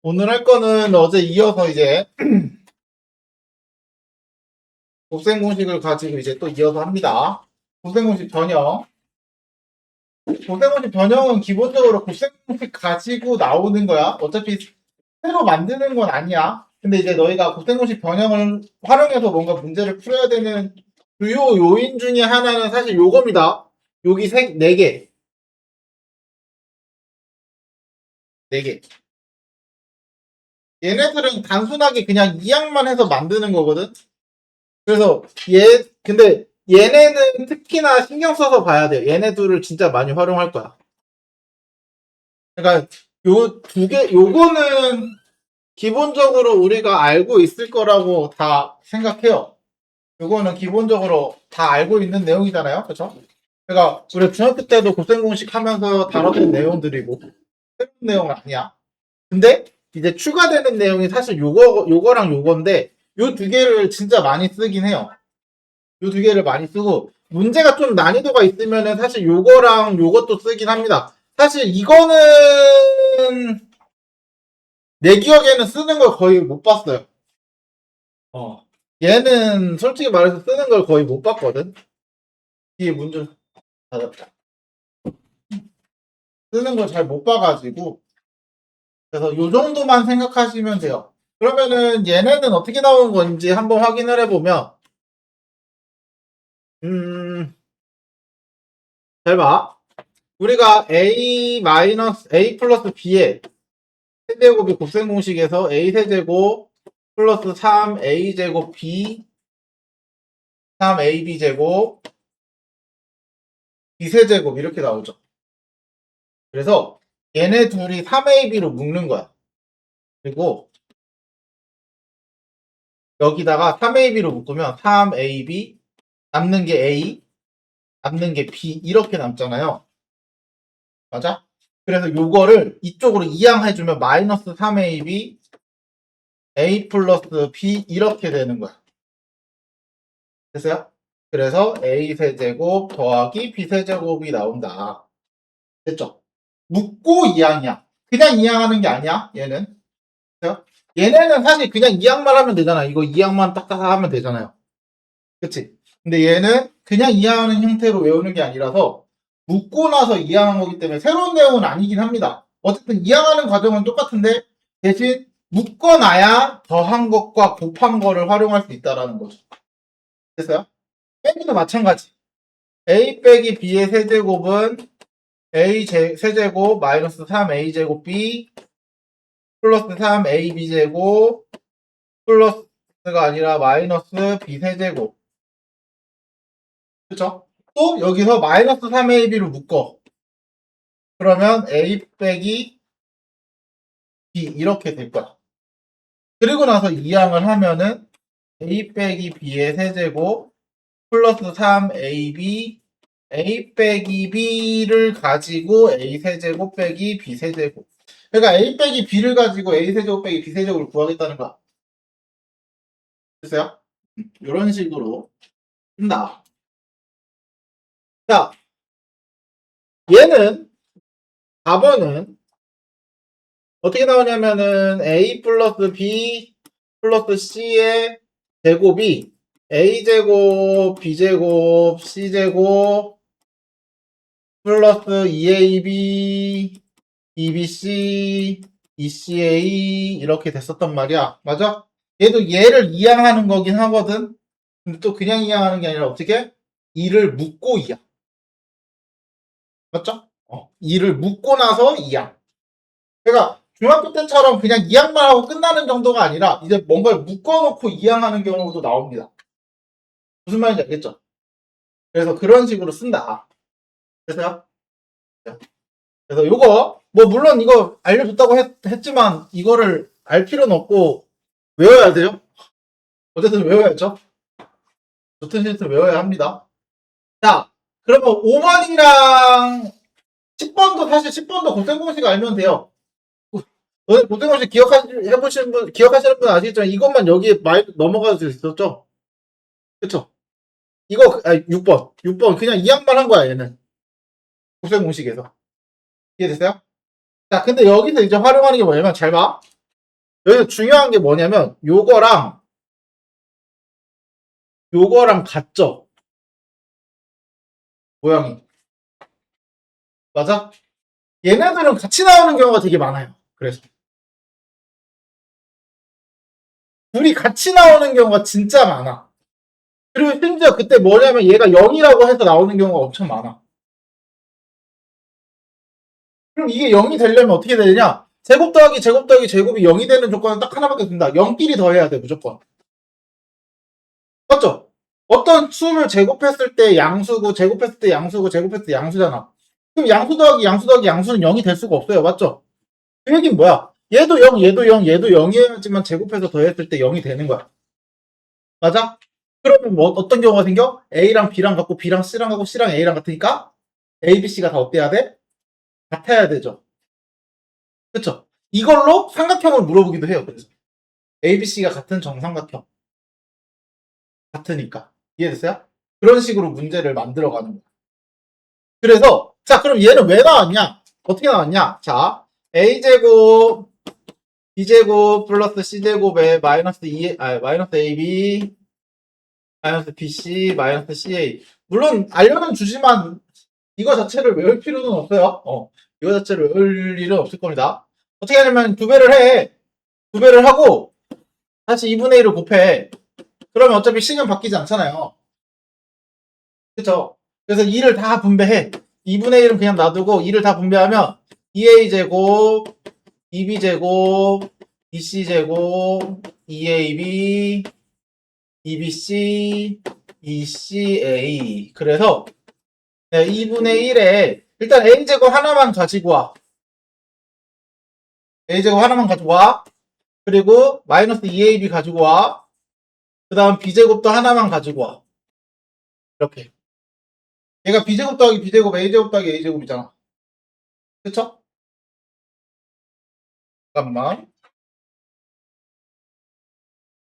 오늘 할 거는 어제 이어서 이제 곱셈 공식을 가지고 이제 또 이어서 합니다. 곱셈 공식 변형. 곱셈 공식 변형은 기본적으로 곱셈 공식 가지고 나오는 거야. 어차피 새로 만드는 건 아니야. 근데 이제 너희가 곱셈 공식 변형을 활용해서 뭔가 문제를 풀어야 되는 주요 요인 중에 하나는 사실 요겁니다. 여기 네 개. 네 개. 얘네들은 단순하게 그냥 이항만 해서 만드는 거거든. 그래서 근데 얘네는 특히나 신경 써서 봐야 돼요. 얘네 둘을 진짜 많이 활용할 거야. 그러니까 요 두 개, 요거는 기본적으로 우리가 알고 있을 거라고 다 생각해요. 요거는 기본적으로 다 알고 있는 내용이잖아요. 그쵸? 그러니까 우리 중학교 때도 곱셈 공식 하면서 다뤘던 내용들이고 새로운 내용은 아니야. 근데 이제 추가되는 내용이 사실 요거랑 요건데 요 두 개를 진짜 많이 쓰긴 해요. 요 두 개를 많이 쓰고 문제가 좀 난이도가 있으면은 사실 요거랑 요것도 쓰긴 합니다. 사실 이거는 내 기억에는 쓰는 걸 거의 못 봤어요. 얘는 솔직히 말해서 쓰는 걸 거의 못 봤거든. 이게 문제 받았다. 쓰는 걸 잘 못 봐가지고 그래서 요 정도만 생각하시면 돼요. 그러면은 얘네는 어떻게 나오는 건지 한번 확인을 해보면 잘 봐. 우리가 a 플러스 b의 세제곱이 곱셈 공식에서 a 세제곱 플러스 3a 제곱 b 3ab 제곱 b 세제곱 이렇게 나오죠. 그래서 얘네 둘이 3ab로 묶는 거야. 그리고 여기다가 3ab로 묶으면 3ab 남는 게 a 남는 게 b 이렇게 남잖아요. 맞아? 그래서 요거를 이쪽으로 이항해주면 마이너스 3ab a 플러스 b 이렇게 되는 거야. 됐어요? 그래서 a 세제곱 더하기 b 세제곱이 나온다. 됐죠? 묶고 이항이야. 그냥 이항하는 게 아니야. 얘는. 그죠? 얘네는 사실 그냥 이항만 하면 되잖아. 이거 이항만 딱딱 하면 되잖아요. 그치? 근데 얘는 그냥 이항하는 형태로 외우는 게 아니라서 묶고 나서 이항한 거기 때문에 새로운 내용은 아니긴 합니다. 어쨌든 이항하는 과정은 똑같은데 대신 묶어놔야 더한 것과 곱한 거를 활용할 수 있다라는 거죠. 됐어요? 빼기도 마찬가지. a 빼기 b의 세제곱은 a 세제곱 마이너스 3a 제곱 b 플러스 3ab 제곱 플러스가 아니라 마이너스 b 세제곱. 그쵸? 또 여기서 마이너스 3ab로 묶어. 그러면 a 빼기 b 이렇게 될 거야. 그리고 나서 이항을 하면은 a 빼기 b의 세제곱 플러스 3ab a 빼기 b를 가지고 a 세제곱 빼기 b 세제곱. 그러니까 a 빼기 b를 가지고 a 세제곱 빼기 b 세제곱을 구하겠다는 거야. 됐어요? 이런 식으로 쓴다. 자, 얘는 4번은 어떻게 나오냐면은 a 플러스 b 플러스 c의 제곱이 a제곱 b제곱 c제곱 플러스 2ab 2bc 2ca 이렇게 됐었단 말이야. 맞아? 얘도 얘를 이항하는 거긴 하거든. 근데 또 그냥 이항하는 게 아니라 어떻게? 2를 묶고 이항. 맞죠? 2를 묶고 나서 이항. 그러니까 중학교 때처럼 그냥 이항만 하고 끝나는 정도가 아니라 이제 뭔가를 묶어놓고 이항하는 경우도 나옵니다. 무슨 말인지 알겠죠? 그래서 그런 식으로 쓴다. 그래서요? 그래서 요거 뭐 물론 이거 알려줬다고 했지만 이거를 알 필요는 없고 외워야 돼요. 어쨌든 외워야죠. 좋든 싫든 외워야 합니다. 자, 그러면 5번이랑 10번도 사실 10번도 곱셈 공식 알면 돼요. 오늘 곱셈 공식 기억하시는 분 아시겠지만 이것만 여기에 넘어갈 수 있었죠? 그쵸? 이거 6번 그냥 이항만 한 거야 얘는 곱셈 공식에서. 이해됐어요? 자, 근데 여기서 이제 활용하는 게 뭐냐면 잘 봐. 여기서 중요한 게 뭐냐면 요거랑 같죠? 모양이. 맞아? 얘네들은 같이 나오는 경우가 되게 많아요. 그래서 둘이 같이 나오는 경우가 진짜 많아. 그리고 심지어 그때 뭐냐면 얘가 0이라고 해서 나오는 경우가 엄청 많아. 그럼 이게 0이 되려면 어떻게 되냐? 제곱 더하기 제곱 더하기 제곱이 0이 되는 조건은 딱 하나밖에 없습니다. 0끼리 더해야 돼, 무조건. 맞죠? 어떤 수를 제곱했을 때 양수고, 제곱했을 때 양수고, 제곱했을 때 양수잖아. 그럼 양수 더하기 양수 더하기 양수는 0이 될 수가 없어요. 맞죠? 그 얘기는 뭐야? 얘도 0, 얘도 0, 얘도 0이어야지만 제곱해서 더했을 때 0이 되는 거야. 맞아? 그러면 뭐 어떤 경우가 생겨? A랑 B랑 같고 B랑 C랑 같고 C랑 A랑 같으니까 A, B, C가 다 어때야 돼? 같아야 되죠. 그쵸? 이걸로 삼각형을 물어보기도 해요. 그래서 A, B, C가 같은 정삼각형. 같으니까. 이해됐어요? 그런 식으로 문제를 만들어가는 거야. 그래서 자 그럼 얘는 왜 나왔냐? 어떻게 나왔냐? 자 A제곱 B제곱 플러스 C제곱에 마이너스 마이너스 AB 마이너스 BC 마이너스 CA. 물론 알려는 주지만 이거 자체를 외울 필요는 없어요. 이거 자체를 외울 일은 없을 겁니다. 어떻게 하냐면 두 배를 해. 두 배를 하고 다시 2분의 1을 곱해. 그러면 어차피 식은 바뀌지 않잖아요. 그쵸? 그래서 2를 다 분배해. 2분의 1은 그냥 놔두고 2를 다 분배하면 2a제곱 2b제곱 2c제곱 2ab 2bc 2ca. 그래서 2분의 1에 일단 a제곱 하나만 가지고 와. a제곱 하나만 가지고 와. 그리고 마이너스 2ab 가지고 와. 그 다음 b제곱도 하나만 가지고 와. 이렇게. 얘가 b제곱 더하기 b제곱 a제곱 더하기 a제곱이잖아. 그쵸? 잠깐만.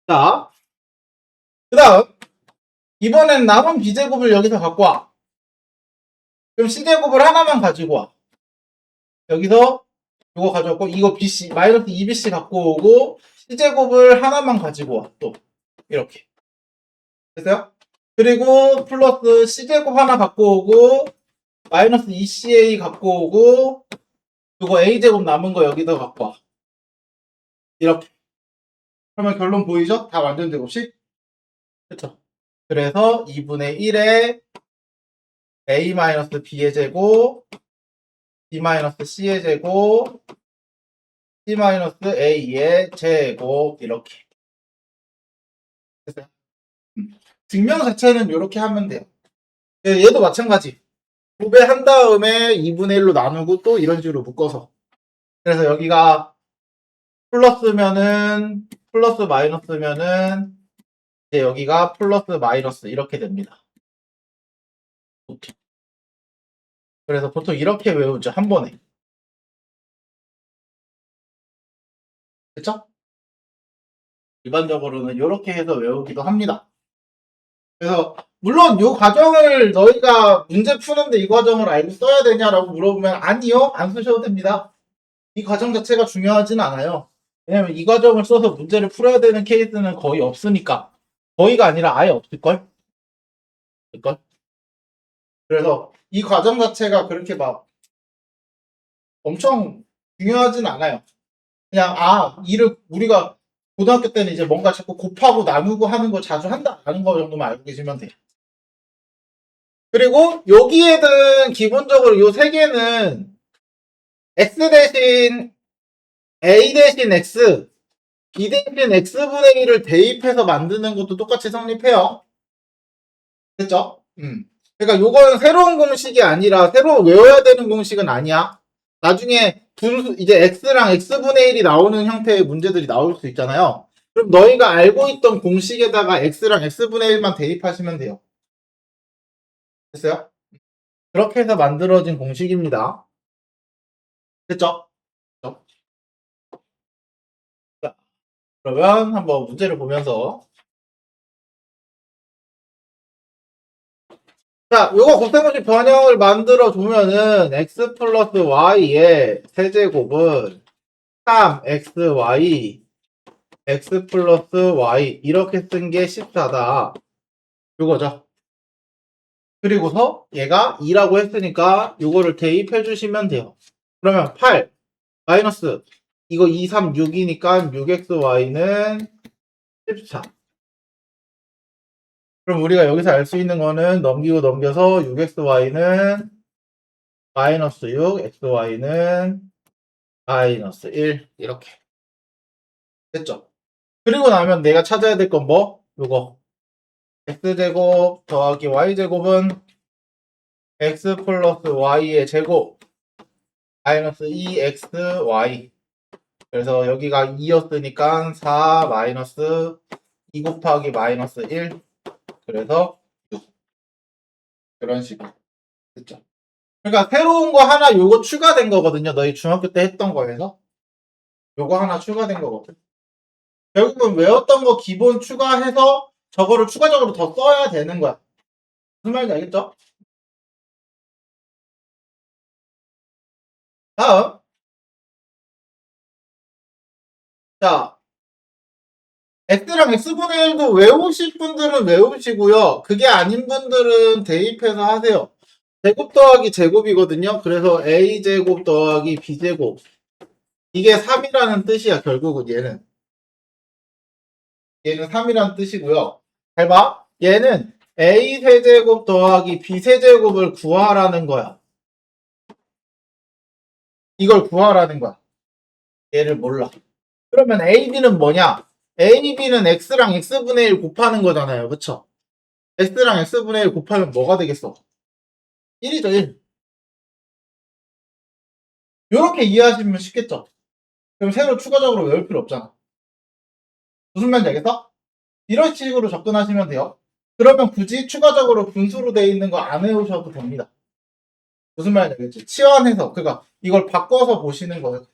자, 그 다음 이번엔 남은 b제곱을 여기서 갖고 와. 그럼 c제곱을 하나만 가지고 와. 여기서 이거 가져왔고 이거 bc 마이너스 2bc 갖고 오고 c제곱을 하나만 가지고 와. 또 이렇게. 됐어요? 그리고 플러스 c제곱 하나 갖고 오고 마이너스 2ca 갖고 오고 그거 a제곱 남은 거 여기다 갖고 와. 이렇게. 그러면 결론 보이죠? 다 완전 제곱식? 그쵸? 그래서 2분의 1에 a-b의 제곱 b-c의 제곱 c-a의 제곱 이렇게. 됐어요? 증명 자체는 이렇게 하면 돼요. 얘도 마찬가지. 구배한 다음에 2분의 1로 나누고 또 이런 식으로 묶어서. 그래서 여기가 플러스면은 플러스 마이너스면은 이제 여기가 플러스 마이너스 이렇게 됩니다. 그래서 보통 이렇게 외우죠. 한 번에. 그쵸? 일반적으로는 이렇게 해서 외우기도 합니다. 그래서 물론 이 과정을 너희가 문제 푸는데 이 과정을 알고 써야 되냐라고 물어보면 아니요. 안 쓰셔도 됩니다. 이 과정 자체가 중요하진 않아요. 왜냐면 이 과정을 써서 문제를 풀어야 되는 케이스는 거의 없으니까. 거의가 아니라 아예 없을걸? 없을걸? 그래서 이 과정 자체가 그렇게 막 엄청 중요하진 않아요. 그냥 이를 우리가 고등학교 때는 이제 뭔가 자꾸 곱하고 나누고 하는 걸 자주 한다라는 거 정도만 알고 계시면 돼요. 그리고 여기에는 기본적으로 요 세 개는 x 대신 a 대신 x, b 대신 x분의 1을 대입해서 만드는 것도 똑같이 성립해요. 됐죠? 그러니까 요거는 새로운 공식이 아니라 새로 외워야 되는 공식은 아니야. 나중에 분수 이제 x랑 x분의 1이 나오는 형태의 문제들이 나올 수 있잖아요. 그럼 너희가 알고 있던 공식에다가 x랑 x분의 1만 대입하시면 돼요. 됐어요? 그렇게 해서 만들어진 공식입니다. 됐죠? 됐죠? 자, 그러면 한번 문제를 보면서 자, 요거 곱셈공식 변형을 만들어 주면은 x 플러스 y의 세제곱은 3xy x 플러스 y 이렇게 쓴 게 14다. 이거죠. 그리고서 얘가 2라고 했으니까 이거를 대입해 주시면 돼요. 그러면 8 마이너스 이거 2, 3, 6이니까 6xy는 14. 그럼 우리가 여기서 알 수 있는 거는 넘기고 넘겨서 6xy는 마이너스 6, xy는 마이너스 1 이렇게 됐죠? 그리고 나면 내가 찾아야 될 건 뭐? 요거 x제곱 더하기 y제곱은 x 플러스 y의 제곱 마이너스 2xy 그래서 여기가 2였으니까 4 마이너스 2 곱하기 마이너스 1 그래서 6 그런 식으로 됐죠? 그러니까 새로운 거 하나 요거 추가된 거거든요. 너희 중학교 때 했던 거에서 요거 하나 추가된 거거든. 결국은 외웠던 거 기본 추가해서 저거를 추가적으로 더 써야 되는 거야. 무슨 말인지 알겠죠? 다음 자 x랑 x분의 1도 외우실 분들은 외우시고요. 그게 아닌 분들은 대입해서 하세요. 제곱 더하기 제곱이거든요. 그래서 a제곱 더하기 b제곱 이게 3이라는 뜻이야. 결국은 얘는 3이라는 뜻이고요. 잘 봐. 얘는 a 세제곱 더하기 b 세제곱을 구하라는 거야. 이걸 구하라는 거야. 얘를 몰라. 그러면 a, b는 뭐냐? a, b는 x랑 x분의 1 곱하는 거잖아요. 그쵸? x랑 x분의 1 곱하면 뭐가 되겠어? 1이죠, 1. 이렇게 이해하시면 쉽겠죠? 그럼 새로 추가적으로 외울 필요 없잖아. 무슨 말인지 알겠어? 이런 식으로 접근하시면 돼요. 그러면 굳이 추가적으로 분수로 되어 있는 거 안 외우셔도 됩니다. 무슨 말인지 알겠지? 치환해서, 그러니까 이걸 바꿔서 보시는 거예요.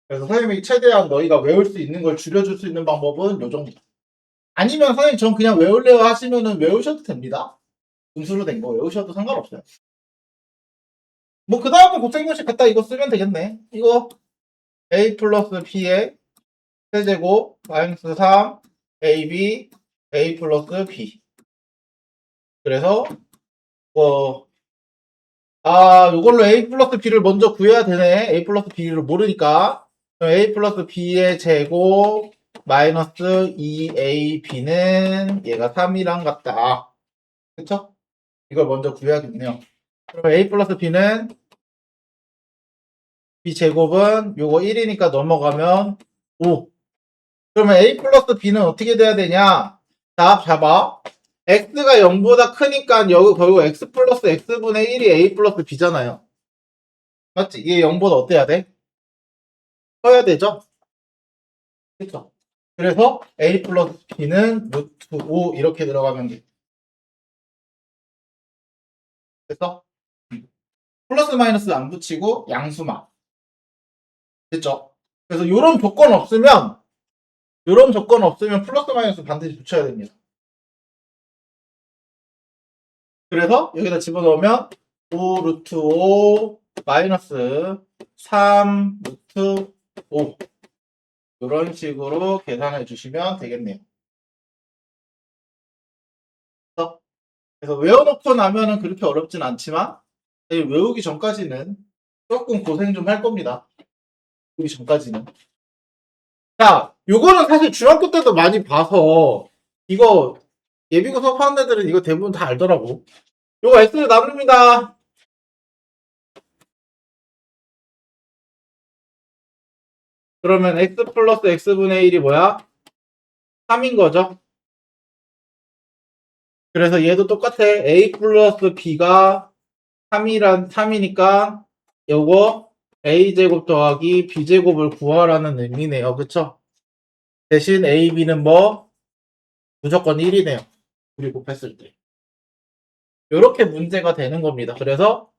그래서 선생님이 최대한 너희가 외울 수 있는 걸 줄여줄 수 있는 방법은 요 정도. 아니면 선생님 전 그냥 외울래요 하시면은 외우셔도 됩니다. 분수로 된 거 외우셔도 상관없어요. 뭐 그 다음에 곱셈공식 갖다 이거 쓰면 되겠네. 이거 a 플러스 b의 세제곱 마이너스 3 ab a 플러스 b 그래서 요걸로 a 플러스 b를 먼저 구해야 되네. a 플러스 b를 모르니까 a 플러스 b의 제곱 마이너스 2ab는 얘가 3이랑 같다. 그쵸? 이걸 먼저 구해야겠네요. 그럼 a 플러스 b는 b 제곱은 요거 1이니까 넘어가면 5. 그러면 a 플러스 b는 어떻게 돼야 되냐? 자, 잡아. x가 0보다 크니까 여기 결국 x 플러스 x분의 1이 a 플러스 b잖아요. 맞지? 이게 0보다 어때야 돼? 커야 되죠? 그쵸? 그래서 a 플러스 b는 루트 5 이렇게 들어가면 돼. 됐어? 플러스 마이너스 안 붙이고 양수만. 됐죠? 그래서 요런 조건 없으면 플러스 마이너스 반드시 붙여야 됩니다. 그래서 여기다 집어넣으면 5 루트 5 마이너스 3 루트 5 이런 식으로 계산해 주시면 되겠네요. 그래서 외워놓고 나면은 그렇게 어렵진 않지만 외우기 전까지는 조금 고생 좀 할 겁니다. 외우기 전까지는. 자, 요거는 사실 중학교 때도 많이 봐서 이거 예비고 수업하는 애들은 이거 대부분 다 알더라고. 요거 X를 나눕니다. 그러면 X 플러스 X분의 1이 뭐야? 3인 거죠. 그래서 얘도 똑같아. A 플러스 B가 3이니까 요거 A제곱 더하기 B제곱을 구하라는 의미네요. 그쵸? 대신 A, B는 뭐? 무조건 1이네요. 우리 곱했을 때. 요렇게 문제가 되는 겁니다. 그래서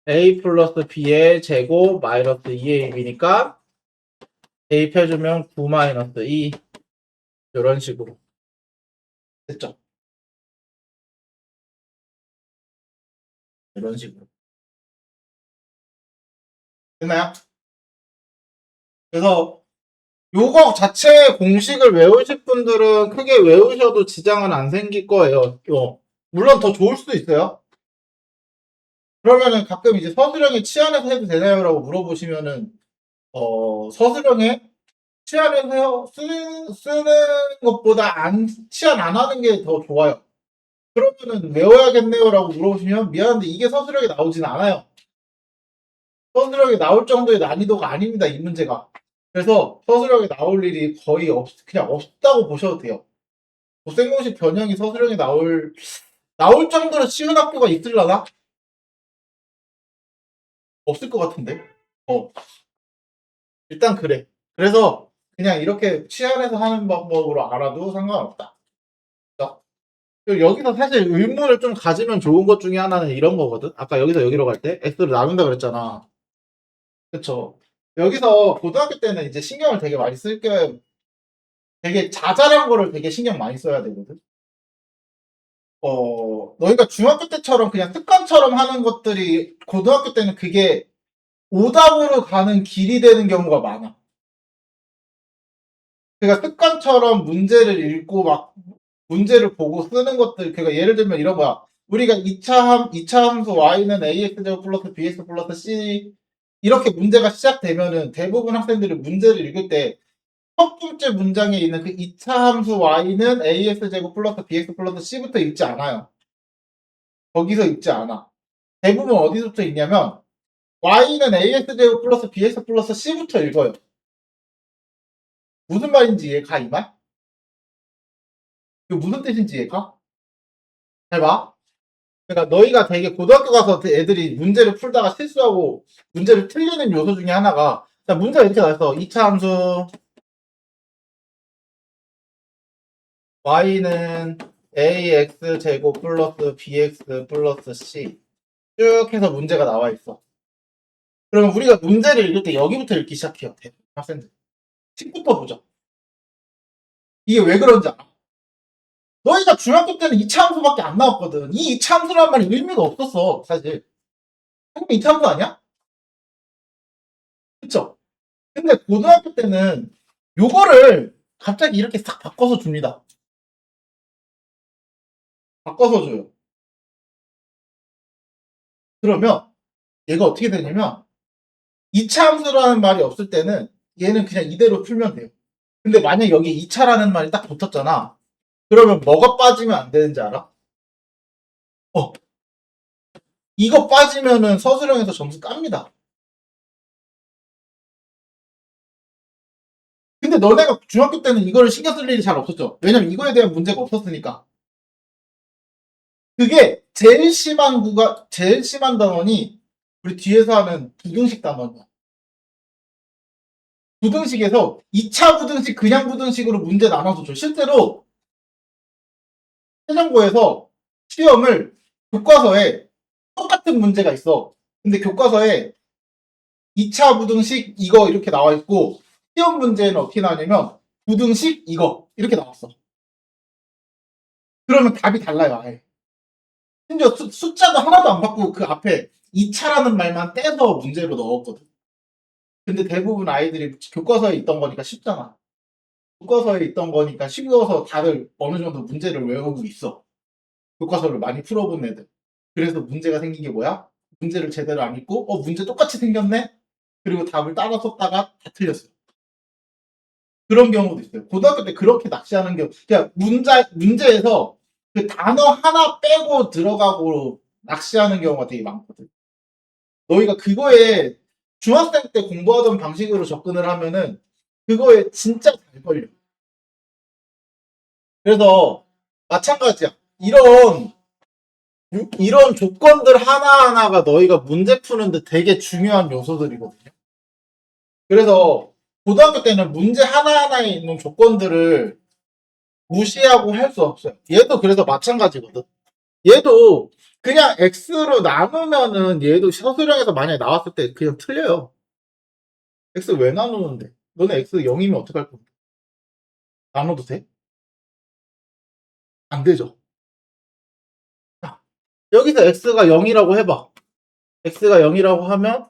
A 플러스 B의 제곱 마이너스 2AB니까 대입해주면 9 마이너스 2 이런 식으로 됐죠? 이런 식으로 됐나요? 그래서 요거 자체의 공식을 외우실 분들은 크게 외우셔도 지장은 안 생길 거예요. 물론 더 좋을 수도 있어요. 그러면은 가끔 이제 서술형에 치안해서 해도 되나요? 라고 물어보시면은, 서술형에 치안해서 쓰는 것보다 치안 안 하는 게 더 좋아요. 그러면은 외워야겠네요. 라고 물어보시면, 미안한데 이게 서술형에 나오진 않아요. 서술형에 나올 정도의 난이도가 아닙니다. 이 문제가. 그래서 서술형에 나올 일이 거의 그냥 없다고 보셔도 돼요. 고생공식 변형이 서술형에 나올 정도로 쉬운 학교가 있으려나? 없을 것 같은데. 어, 일단 그래. 그래서 그냥 이렇게 치안해서 하는 방법으로 알아도 상관없다. 그죠? 그리고 여기서 사실 의문을 좀 가지면 좋은 것 중에 하나는 이런 거거든. 아까 여기서 여기로 갈 때 X를 나눈다 그랬잖아. 그쵸? 여기서 고등학교 때는 이제 신경을 되게 많이 쓸게, 되게 자잘한 거를 되게 신경 많이 써야 되거든. 너희가 중학교 때처럼 그냥 습관처럼 하는 것들이 고등학교 때는 그게 오답으로 가는 길이 되는 경우가 많아. 그러니까 습관처럼 문제를 읽고 막 문제를 보고 쓰는 것들, 그러니까 예를 들면 이런 거야. 우리가 2차 함수 y는 ax제곱 플러스 bx 플러스 c 이렇게 문제가 시작되면은 대부분 학생들이 문제를 읽을 때 첫 번째 문장에 있는 그 2차 함수 y는 ax제곱 플러스 bx 플러스 c부터 읽지 않아요. 거기서 읽지 않아. 대부분 어디서부터 읽냐면 y는 ax제곱 플러스 bx 플러스 c부터 읽어요. 무슨 말인지 이해가 이 말? 그 무슨 뜻인지 이해가? 잘 봐. 그러니까 너희가 되게 고등학교 가서 애들이 문제를 풀다가 실수하고 문제를 틀리는 요소 중에 하나가 자, 문제가 이렇게 나왔어. 2차 함수 y는 ax 제곱 플러스 bx 플러스 c 쭉 해서 문제가 나와 있어. 그러면 우리가 문제를 읽을 때 여기부터 읽기 시작해요. 학생들. 식부터 보자. 이게 왜 그런지 알아? 너희가 중학교 때는 2차 함수밖에 안 나왔거든. 이 2차 함수라는 말이 의미가 없었어, 사실. 한국 2차 함수 아니야? 그쵸? 근데 고등학교 때는 요거를 갑자기 이렇게 싹 바꿔서 줍니다. 바꿔서 줘요. 그러면 얘가 어떻게 되냐면 2차 함수라는 말이 없을 때는 얘는 그냥 이대로 풀면 돼요. 근데 만약 여기 2차라는 말이 딱 붙었잖아. 그러면 뭐가 빠지면 안 되는지 알아? 어, 이거 빠지면은 서술형에서 점수 깝니다. 근데 너네가 중학교 때는 이거를 신경 쓸 일이 잘 없었죠. 왜냐면 이거에 대한 문제가 없었으니까. 그게 제일 심한 단원이 우리 뒤에서 하는 부등식 단원이야. 부등식에서 2차 부등식, 그냥 부등식으로 문제 나눠서 줘. 실제로 최종고에서 시험을 교과서에 똑같은 문제가 있어. 근데 교과서에 2차 부등식 이거 이렇게 나와 있고 시험 문제는 어떻게 나오냐면 부등식 이거 이렇게 나왔어. 그러면 답이 달라요. 아예. 심지어 숫자도 하나도 안 바꾸고 그 앞에 2차라는 말만 떼서 문제로 넣었거든. 근데 대부분 아이들이 교과서에 있던 거니까 쉽잖아. 교과서에 있던 거니까 쉬워서 다들 어느 정도 문제를 외우고 있어. 교과서를 많이 풀어본 애들. 그래서 문제가 생긴 게 뭐야? 문제를 제대로 안 읽고, 문제 똑같이 생겼네? 그리고 답을 따라 썼다가 다 틀렸어요. 그런 경우도 있어요. 고등학교 때 그렇게 낚시하는 경우, 그냥 문제에서 그 단어 하나 빼고 들어가고 낚시하는 경우가 되게 많거든. 너희가 그거에 중학생 때 공부하던 방식으로 접근을 하면은 그거에 진짜 잘 걸려. 그래서 마찬가지야. 이런 조건들 하나하나가 너희가 문제 푸는데 되게 중요한 요소들이거든요. 그래서 고등학교 때는 문제 하나하나에 있는 조건들을 무시하고 할 수 없어요. 얘도 그래서 마찬가지거든. 얘도 그냥 X로 나누면은 얘도 서술형에서 만약에 나왔을 때 그냥 틀려요. X 왜 나누는데? 너네 X 0이면 어떡할 건데? 나눠도 돼? 안 되죠. 자, 여기서 X가 0이라고 해봐. X가 0이라고 하면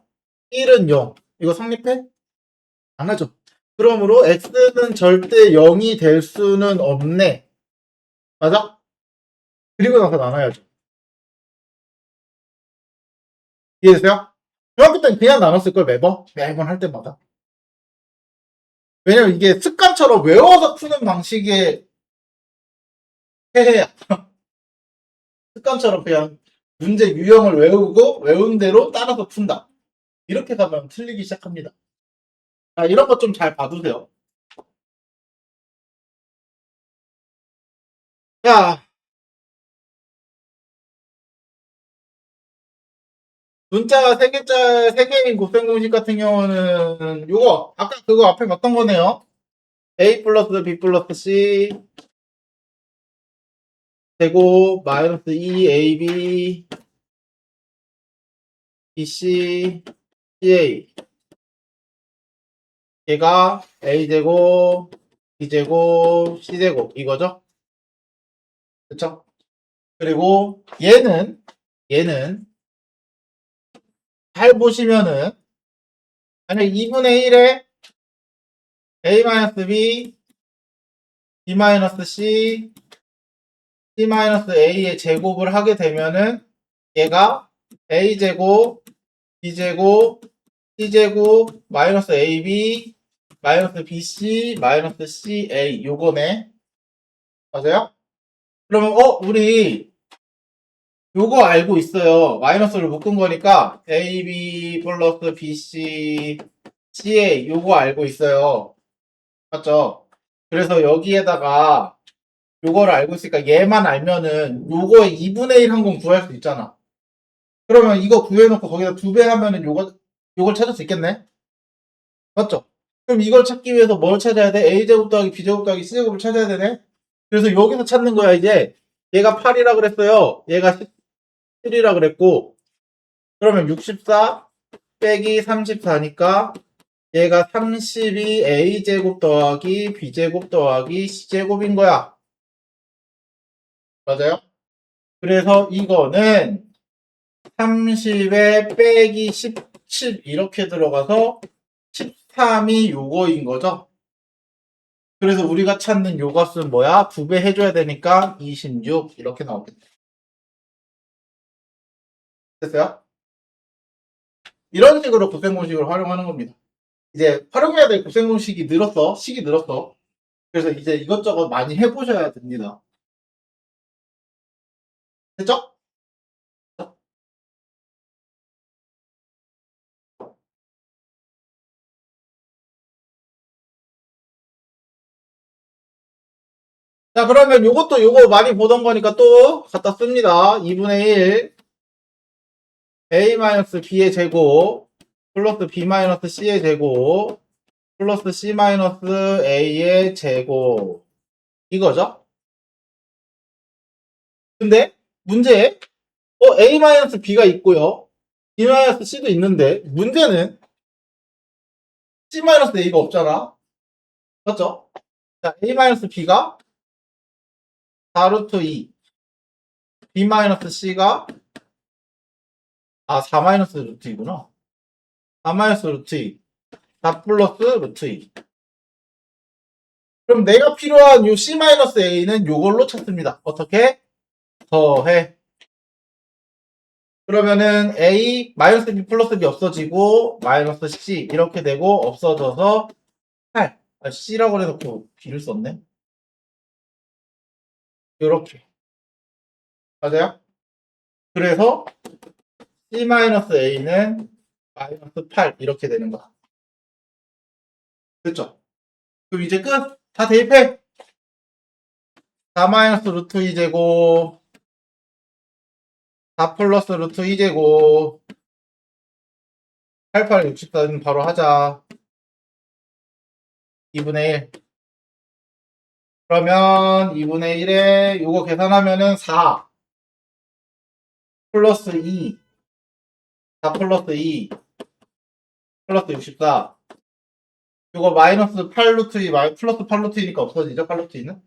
1은 0. 이거 성립해? 안 하죠. 그러므로 x는 절대 0이 될 수는 없네. 맞아? 그리고 나서 나눠야죠. 이해되세요? 중학교 때는 그냥 나눴을 걸 매번 할 때마다. 왜냐면 이게 습관처럼 외워서 푸는 방식의 해야 습관처럼 그냥 문제 유형을 외우고 외운 대로 따라서 푼다. 이렇게 가면 틀리기 시작합니다. 자, 이런 거 좀 잘 봐두세요. 자, 문자 3개짜, 3개인 곱셈 공식 같은 경우는 요거 아까 그거 앞에 봤던 거네요. a 플러스 b 플러스 c 제곱 마이너스 2ab bc ca 얘가 a제곱 b제곱 c제곱 이거죠? 그쵸? 그리고 얘는 잘 보시면은 만약 2분의 1에 a-b b-c c-a의 제곱을 하게 되면은 얘가 a제곱 b제곱 c제곱 마이너스 ab 마이너스 bc 마이너스 ca 요거네. 맞아요? 그러면 우리 요거 알고 있어요. 마이너스를 묶은 거니까 ab 플러스 bc ca 요거 알고 있어요. 맞죠? 그래서 여기에다가 요거를 알고 있으니까 얘만 알면은 요거의 2분의 1 한 건 구할 수 있잖아. 그러면 이거 구해놓고 거기다 2배 하면은 요걸 찾을 수 있겠네? 맞죠? 그럼 이걸 찾기 위해서 뭘 찾아야 돼? a제곱 더하기 b제곱 더하기 c제곱을 찾아야 되네? 그래서 여기서 찾는 거야, 이제. 얘가 8이라 그랬어요. 얘가 17이라 그랬고, 그러면 64 빼기 34니까 얘가 32 a제곱 더하기 b제곱 더하기 c제곱인 거야. 맞아요? 그래서 이거는 30에 빼기 17 이렇게 들어가서 13이 요거인 거죠. 그래서 우리가 찾는 요 값은 뭐야? 2배 해줘야 되니까 26 이렇게 나오겠네. 됐어요? 이런 식으로 곱셈공식을 활용하는 겁니다. 이제 활용해야 될 곱셈공식이 늘었어. 식이 늘었어. 그래서 이제 이것저것 많이 해보셔야 됩니다. 됐죠? 자, 그러면 요거 많이 보던 거니까 또 갖다 씁니다. 2분의 1 a-b의 제곱 플러스 b-c의 제곱 플러스 c-a의 제곱 이거죠? 근데 문제에 a-b가 있고요. b-c도 있는데 문제는 c-a가 없잖아. 맞죠? 자, a-b가 4루트 2 b-c가 4 루트 2구나. 4 루트 2 4 플러스 루트 2 그럼 내가 필요한 요 c-a는 요걸로 찾습니다. 어떻게? 더해. 그러면은 a 마이너스 b 플러스 b 없어지고 마이너스 c 이렇게 되고 없어져서 8. c라고 해놓고 b를 썼네. 요렇게. 맞아요? 그래서 c-a는 마이너스 8 이렇게 되는 거야. 됐죠? 그럼 이제 끝. 다 대입해. 4 마이너스 루트 2제곱 4 플러스 루트 2제곱 88, 64는 바로 하자. 2분의 1. 그러면 2분의 1에 요거 계산하면은 4 플러스 2 4 플러스 2 플러스 64 요거 마이너스 8 루트 2 플러스 8 루트 2니까 없어지죠? 8 루트 2는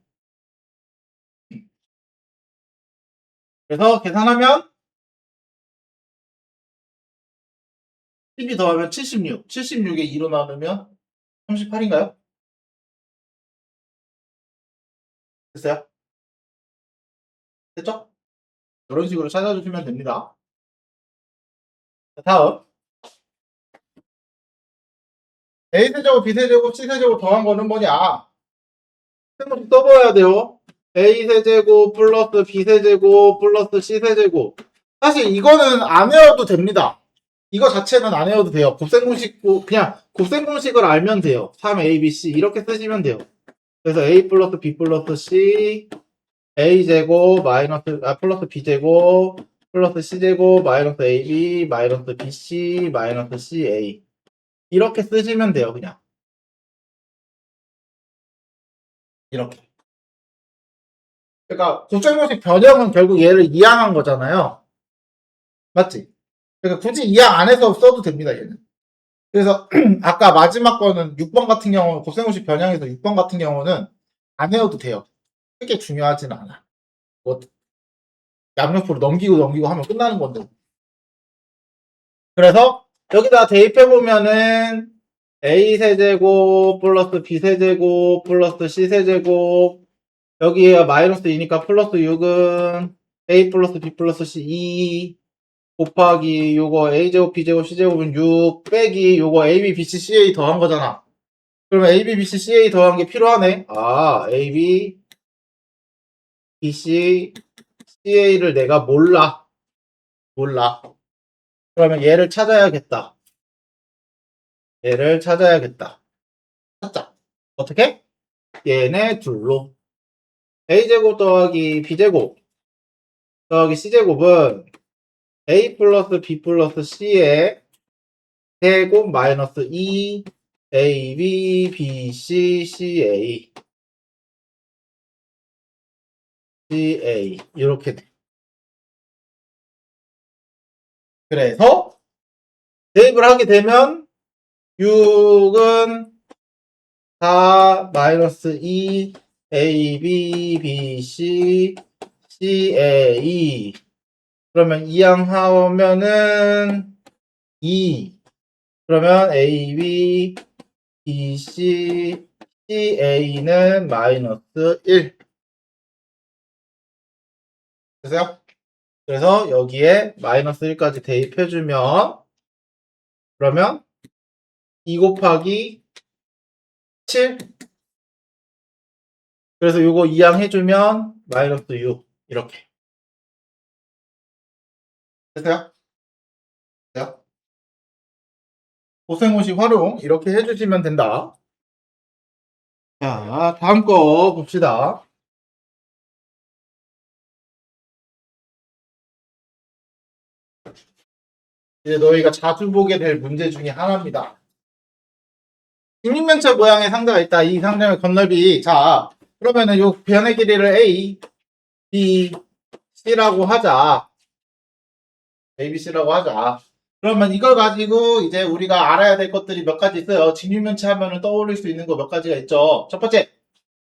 그래서 계산하면 12 더하면 76 76에 2로 나누면 38인가요? 됐어요? 됐죠? 이런 식으로 찾아주시면 됩니다. 자, 다음. A세제곱, B세제곱, C세제곱 더한 거는 뭐냐? 생각 써봐야 돼요. A세제곱 플러스 B세제곱 플러스 C세제곱. 사실 이거는 안 외워도 됩니다. 이거 자체는 안 외워도 돼요. 곱셈공식, 그냥 곱셈공식을 알면 돼요. 3ABC 이렇게 쓰시면 돼요. 그래서 A 플러스 B 플러스 C, A제곱 마이너스, 플러스 B제곱 플러스 C제곱 마이너스 AB 마이너스 BC 마이너스 CA. 이렇게 쓰시면 돼요, 그냥. 이렇게. 그러니까 곱셈공식 변형은 결국 얘를 이항한 거잖아요. 맞지? 그러니까 굳이 이항 안 해서 써도 됩니다, 얘는. 그래서 아까 마지막 거는 6번 같은 경우는 곱셈공식 변형에서 6번 같은 경우는 안 해도 돼요. 크게 중요하진 않아. 뭐 양옆으로 넘기고 하면 끝나는 건데. 그래서 여기다 대입해 보면은 A 세제곱 플러스 B 세제곱 플러스 C 세제곱 여기에 마이너스 2니까 플러스 6은 A 플러스 B 플러스 C 2 곱하기 요거 A제곱 B제곱 C제곱은 6 빼기 요거 AB BC CA 더한 거잖아. 그러면 AB BC CA 더한 게 필요하네. 아 AB BC CA를 내가 몰라. 그러면 얘를 찾아야겠다. 찾자. 어떻게? 얘네 둘로 A제곱 더하기 B제곱 더하기 C제곱은 A 플러스 B 플러스 C의 제곱 마이너스 2 AB, BC, CA 이렇게 돼. 그래서 대입을 하게 되면 6은 4 마이너스 2 AB, BC, CA 그러면 이항하면은 2 그러면 AB, BC, CA는 마이너스 1 됐어요? 그래서 여기에 마이너스 1까지 대입해주면 그러면 2 곱하기 7 그래서 요거 이항해주면 마이너스 6 이렇게 됐어요? 됐어요? 고생고식 활용 이렇게 해주시면 된다. 자 다음 거 봅시다. 이제 너희가 자주 보게 될 문제 중에 하나입니다. 직립면체 모양의 상자가 있다. 이 상자의 건널비. 자, 그러면은 요 변의 길이를 A, B, C라고 하자. A, B, C라고 하자. 그러면 이걸 가지고 이제 우리가 알아야 될 것들이 몇 가지 있어요. 직립면체 하면은 떠올릴 수 있는 거 몇 가지가 있죠. 첫 번째,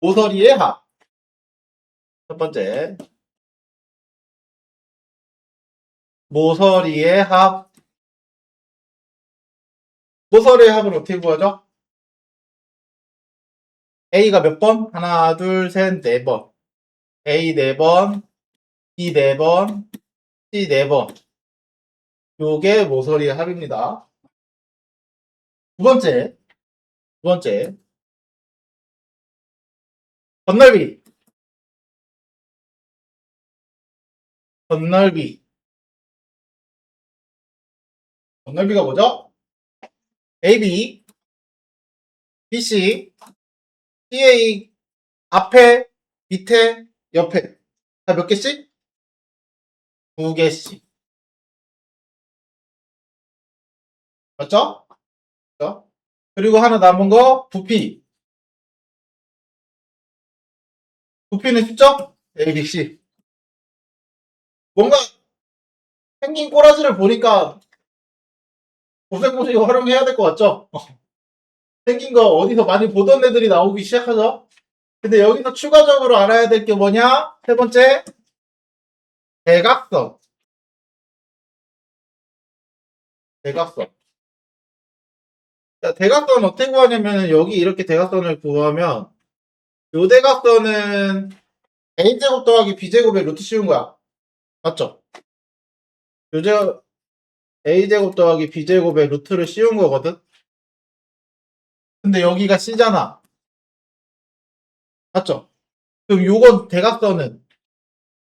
모서리의 합. 첫 번째, 모서리의 합. 모서리의 합은 어떻게 구하죠? A가 몇 번? 하나, 둘, 셋, 네 번. A 네 번, B 네 번, C 네 번. 요게 모서리의 합입니다. 두 번째, 건널비. 건널비. 건널비가 뭐죠? AB, BC, CA, 앞에, 밑에, 옆에. 다 몇 개씩? 두 개씩. 맞죠? 그죠? 그리고 하나 남은 거, 부피. 부피는 쉽죠? ABC. 뭔가 생긴 꼬라지를 보니까 고생고생 활용해야 될 것 같죠? 생긴 거 어디서 많이 보던 애들이 나오기 시작하죠? 근데 여기서 추가적으로 알아야 될 게 뭐냐? 세 번째, 대각선. 대각선. 자, 대각선 어떻게 구하냐면 여기 이렇게 대각선을 구하면 요 대각선은 a제곱 더하기 b제곱의 루트 씌운 거야. 맞죠? 요제 a제곱 더하기 b제곱의 루트를 씌운 거거든? 근데 여기가 c잖아. 맞죠? 그럼 요건 대각선은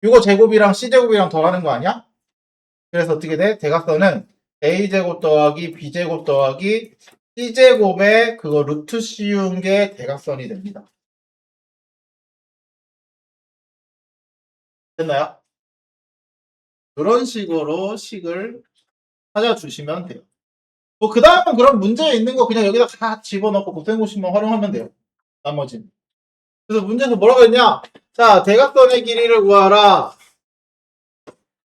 요거 제곱이랑 c제곱이랑 더하는 거 아니야? 그래서 어떻게 돼? 대각선은 a제곱 더하기 b제곱 더하기 c제곱의 그거 루트 씌운 게 대각선이 됩니다. 됐나요? 그런 식으로 식을 찾아주시면 돼요. 뭐 그 다음은 그런 문제에 있는 거 그냥 여기다 다 집어넣고 곱셈공식만 활용하면 돼요. 나머지는. 그래서 문제에서 뭐라고 했냐? 자, 대각선의 길이를 구하라.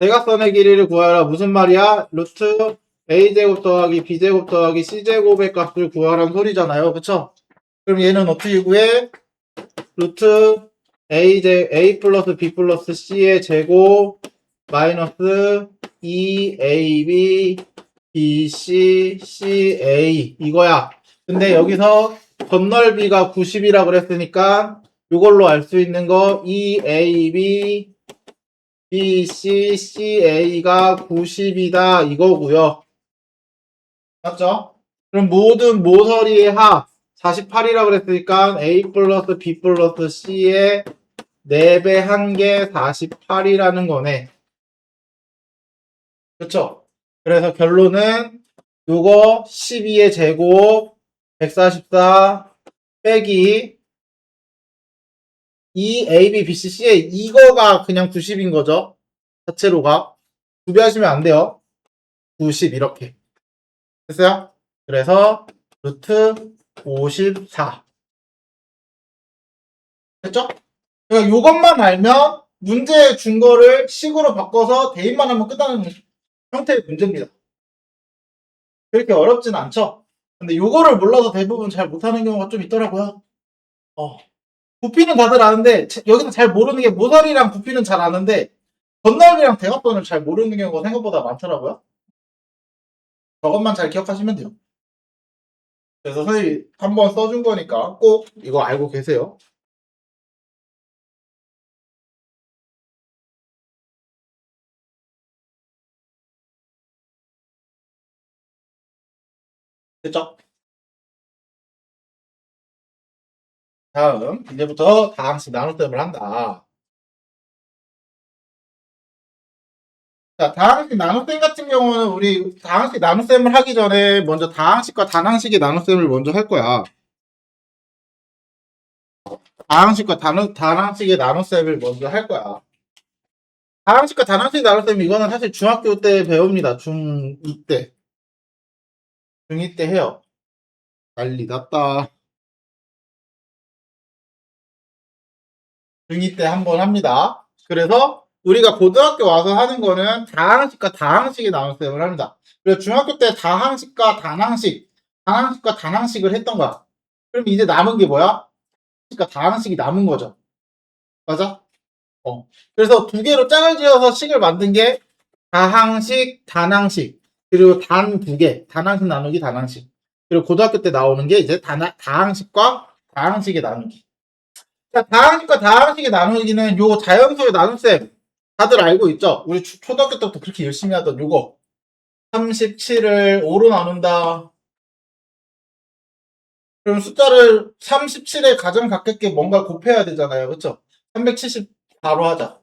대각선의 길이를 구하라. 무슨 말이야? 루트 a제곱 더하기 b제곱 더하기 c제곱의 값을 구하라는 소리잖아요. 그쵸? 그럼 얘는 어떻게 구해? 루트 a 플러스 b 플러스 c의 제곱 마이너스 2ab bc ca 이거야. 근데 여기서 건널비가 90이라 그랬으니까 이걸로 알 수 있는 거 2ab bc ca가 90이다 이거고요. 맞죠? 그럼 모든 모서리의 합 48이라 그랬으니까 a 플러스 b 플러스 c의 4배 한 개 48이라는 거네. 그쵸? 그래서 결론은 요거 12의 제곱 144 빼기 2 AB, BC, C의 이거가 그냥 90인 거죠. 자체로가. 구비하시면 안 돼요. 90 이렇게. 됐어요? 그래서 루트 54. 됐죠? 그러니까 요것만 알면 문제 준 거를 식으로 바꿔서 대입만 하면 끝나는 형태의 문제입니다. 그렇게 어렵진 않죠? 근데 요거를 몰라서 대부분 잘 못하는 경우가 좀 있더라고요. 부피는 다들 아는데 여기서 잘 모르는 게 모서리랑 부피는 잘 아는데 건널비랑 대각선을 잘 모르는 경우가 생각보다 많더라고요. 저것만 잘 기억하시면 돼요. 그래서 선생님이 한번 써준 거니까 꼭 이거 알고 계세요. 됐죠? 다음 이제부터 다항식 나눗셈을 한다. 자, 다항식 나눗셈 같은 경우는 우리 다항식 나눗셈을 하기 전에 먼저 다항식과 단항식의 나눗셈을 먼저 할 거야. 다항식과 단항식의 나눗셈을 먼저 할 거야. 다항식과 단항식 나눗셈 이거는 사실 중학교 때 배웁니다. 중2 때. 중2 때 해요. 난리 났다. 중2 때 한번 합니다. 그래서 우리가 고등학교 와서 하는 거는 다항식과 다항식의 나눗셈을 합니다. 그래서 중학교 때 다항식과 단항식과 단항식을 했던 거야. 그럼 이제 남은 게 뭐야? 그러니까 다항식이 남은 거죠. 맞아? 그래서 두 개로 짝을 지어서 식을 만든 게 다항식, 단항식, 그리고 단 두 개, 단항식 나누기, 단항식. 그리고 고등학교 때 나오는 게 이제 다항식과 다항식의 나누기. 자, 다항식과 다항식의 나누기는 요 자연수의 나눗셈 다들 알고 있죠? 우리 초등학교 때부터 그렇게 열심히 하던 요거 37을 5로 나눈다. 그럼 숫자를 37에 가장 가깝게 뭔가 곱해야 되잖아요. 그쵸? 374로 하자.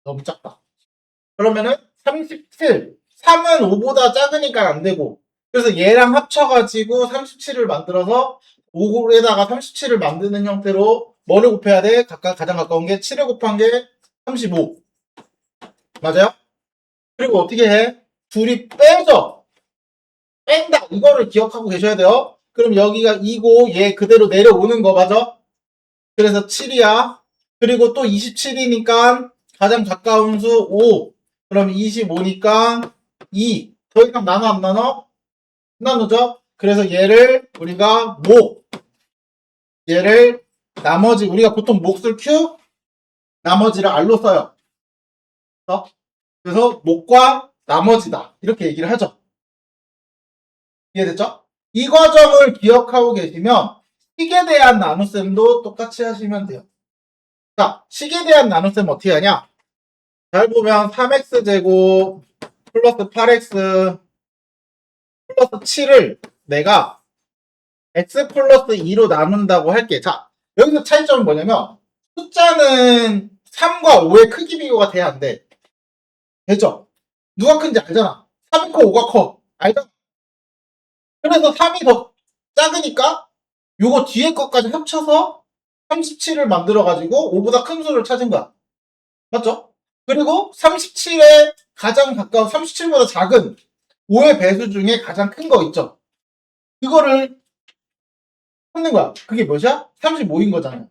너무 작다. 그러면은 37, 3은 5보다 작으니까 안 되고 그래서 얘랑 합쳐가지고 37을 만들어서 5에다가 37을 만드는 형태로 뭐를 곱해야 돼? 가장 가까운 게 7을 곱한 게 35. 맞아요? 그리고 어떻게 해? 둘이 빼죠? 뺀다. 이거를 기억하고 계셔야 돼요. 그럼 여기가 2고 얘 그대로 내려오는 거 맞아? 그래서 7이야. 그리고 또 27이니까 가장 가까운 수 5. 그럼 25니까 2. 더 이상 나눠 안 나눠? 나누죠? 그래서 얘를 우리가 얘를 나머지 우리가 보통 몫을 Q 나머지를 R로 써요. 그래서 몫과 나머지다. 이렇게 얘기를 하죠. 이해됐죠? 이 과정을 기억하고 계시면 식에 대한 나눗셈도 똑같이 하시면 돼요. 자, 식에 대한 나눗셈 어떻게 하냐? 잘 보면 3x제곱 플러스 8x 플러스 7을 내가 x 플러스 2로 나눈다고 할게. 자, 여기서 차이점은 뭐냐면 숫자는 3과 5의 크기 비교가 돼야 안 돼. 되죠? 누가 큰지 알잖아. 3이 커, 5가 커. 알잖아. 그래서 3이 더 작으니까 요거 뒤에 것까지 합쳐서 37을 만들어가지고 5보다 큰 수를 찾은 거야. 맞죠? 그리고 37에 가장 가까운 37보다 작은 5의 배수 중에 가장 큰 거 있죠? 그거를 찾는 거야. 그게 몇이야? 35인 거잖아.